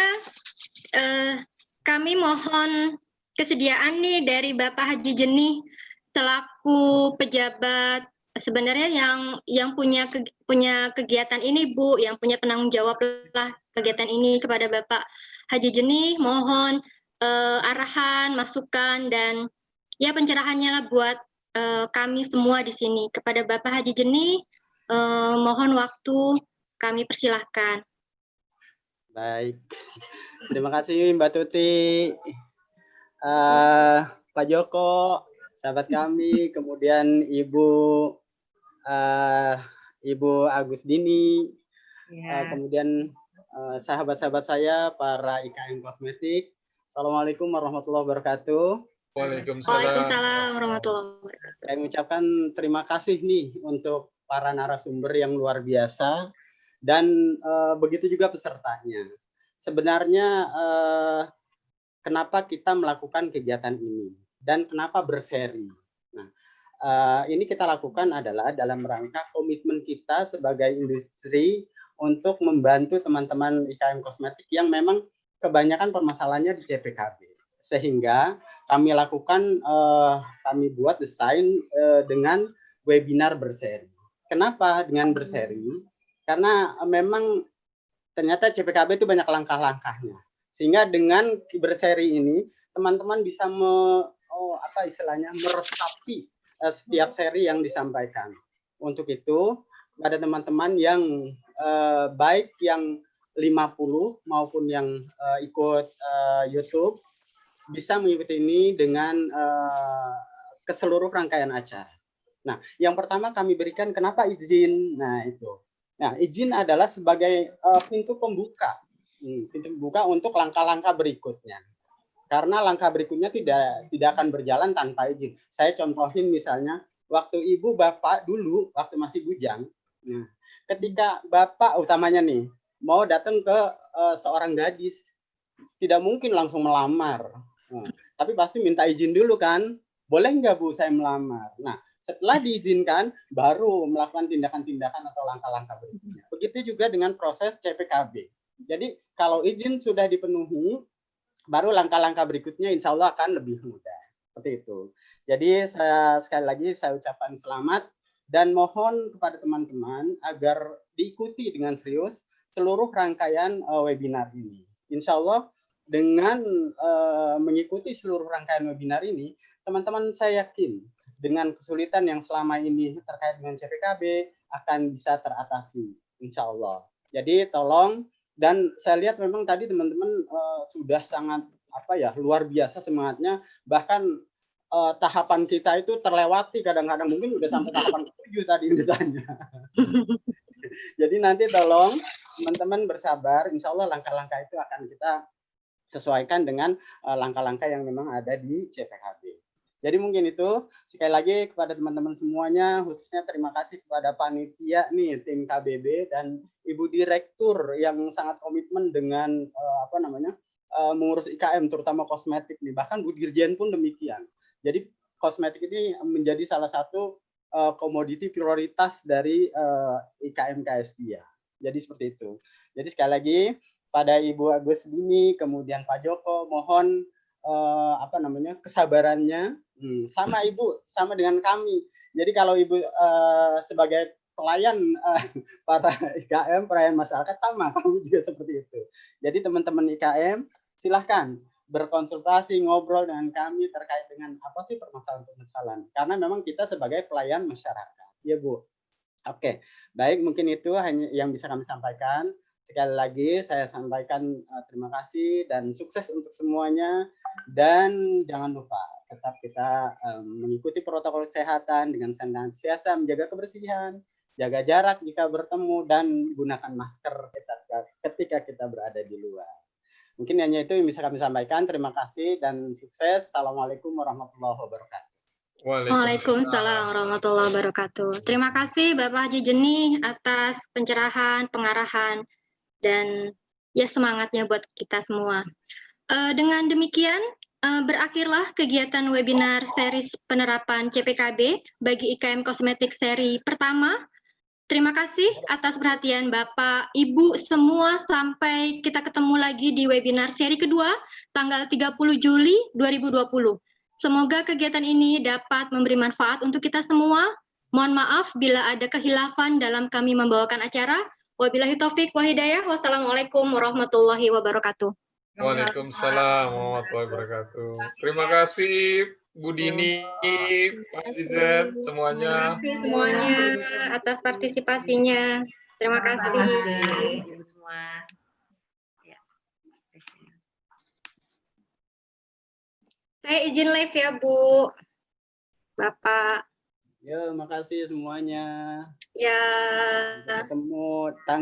kami mohon kesediaan nih dari Bapak Haji Jeni selaku pejabat sebenarnya yang punya kegiatan ini Bu, yang punya penanggung jawab lah kegiatan ini kepada Bapak Haji Jeni, mohon arahan, masukan dan ya pencerahannya lah buat kami semua di sini. Kepada Bapak Haji Jeni, mohon waktu kami persilahkan. Baik, terima kasih Mbak Tuti, Pak Joko, sahabat kami, kemudian Ibu Ibu Agus Dini, Ya. kemudian sahabat-sahabat saya para IKM Kosmetik. Assalamualaikum warahmatullahi wabarakatuh. Waalaikumsalam warahmatullahi wabarakatuh. Saya mengucapkan terima kasih nih untuk para narasumber yang luar biasa dan begitu juga pesertanya. Sebenarnya kenapa kita melakukan kegiatan ini dan kenapa berseri? Nah, ini kita lakukan adalah dalam rangka komitmen kita sebagai industri untuk membantu teman-teman IKM Kosmetik yang memang kebanyakan permasalahannya di CPKB. Sehingga kami lakukan, kami buat desain dengan webinar berseri. Kenapa dengan berseri? Karena memang ternyata CPKB itu banyak langkah-langkahnya. Sehingga dengan berseri ini, teman-teman bisa meresapi setiap seri yang disampaikan. Untuk itu, pada teman-teman yang baik yang 50 maupun yang ikut YouTube, bisa mengikuti ini dengan keseluruh rangkaian acara. Nah, yang pertama kami berikan kenapa izin. Nah, itu. Nah, izin adalah sebagai pintu pembuka. Pintu pembuka untuk langkah-langkah berikutnya. Karena langkah berikutnya tidak akan berjalan tanpa izin. Saya contohin misalnya, waktu ibu bapak dulu, waktu masih bujang, nah, ketika bapak utamanya nih, mau datang ke seorang gadis, tidak mungkin langsung melamar. Nah, tapi pasti minta izin dulu kan, boleh nggak Bu saya melamar? Nah, setelah diizinkan, baru melakukan tindakan-tindakan atau langkah-langkah berikutnya. Begitu juga dengan proses CPKB. Jadi kalau izin sudah dipenuhi, baru langkah-langkah berikutnya insya Allah akan lebih mudah. Seperti itu. Jadi sekali lagi saya ucapkan selamat dan mohon kepada teman-teman agar diikuti dengan serius seluruh rangkaian webinar ini. Insya Allah dengan mengikuti seluruh rangkaian webinar ini, teman-teman saya yakin dengan kesulitan yang selama ini terkait dengan CPKB akan bisa teratasi. Insya Allah. Jadi tolong. Dan saya lihat memang tadi teman-teman sudah sangat luar biasa semangatnya, bahkan tahapan kita itu terlewati kadang-kadang, mungkin udah sampai tahapan ke-7 tadi misalnya. Jadi nanti tolong teman-teman bersabar, insya Allah langkah-langkah itu akan kita sesuaikan dengan langkah-langkah yang memang ada di CPKB. Jadi mungkin itu, sekali lagi kepada teman-teman semuanya, khususnya terima kasih kepada panitia nih, tim KBB dan Ibu Direktur yang sangat komitmen dengan mengurus IKM, terutama kosmetik nih. Bahkan Bu Dirjen pun demikian. Jadi kosmetik ini menjadi salah satu komoditi prioritas dari IKM KS Dia. Jadi seperti itu. Jadi sekali lagi, pada Ibu Agus Dini, kemudian Pak Joko, mohon kesabarannya sama Ibu, sama dengan kami. Jadi kalau Ibu sebagai pelayan para IKM, pelayan masyarakat, sama kami juga seperti itu. Jadi teman-teman IKM silahkan berkonsultasi, ngobrol dengan kami terkait dengan apa sih permasalahan-permasalahan. Karena memang kita sebagai pelayan masyarakat, ya Bu. Oke, baik, mungkin itu hanya yang bisa kami sampaikan. Sekali lagi saya sampaikan terima kasih dan sukses untuk semuanya. Dan jangan lupa tetap kita mengikuti protokol kesehatan dengan senantiasa menjaga kebersihan, jaga jarak jika bertemu, dan gunakan masker ketika kita berada di luar. Mungkin hanya itu yang bisa kami sampaikan. Terima kasih dan sukses. Assalamualaikum warahmatullahi wabarakatuh. Waalaikumsalam warahmatullahi wabarakatuh. Terima kasih Bapak Haji Jeni atas pencerahan, pengarahan, dan ya semangatnya buat kita semua. Dengan demikian, berakhirlah kegiatan webinar series penerapan CPKB bagi IKM Kosmetik seri pertama. Terima kasih atas perhatian Bapak, Ibu semua, sampai kita ketemu lagi di webinar seri kedua, tanggal 30 Juli 2020. Semoga kegiatan ini dapat memberi manfaat untuk kita semua. Mohon maaf bila ada khilafan dalam kami membawakan acara. Wabillahi taufik wal hidayah. Wassalamualaikum warahmatullahi wabarakatuh. Waalaikumsalam warahmatullahi wabarakatuh. Terima kasih Bu Dini, Pak Jizet, semuanya. Terima kasih semuanya atas partisipasinya. Terima kasih. Semua. Ya. Saya izin live ya Bu, Bapak. Yo, makasih semuanya. Ya. Sampai ketemu tanggal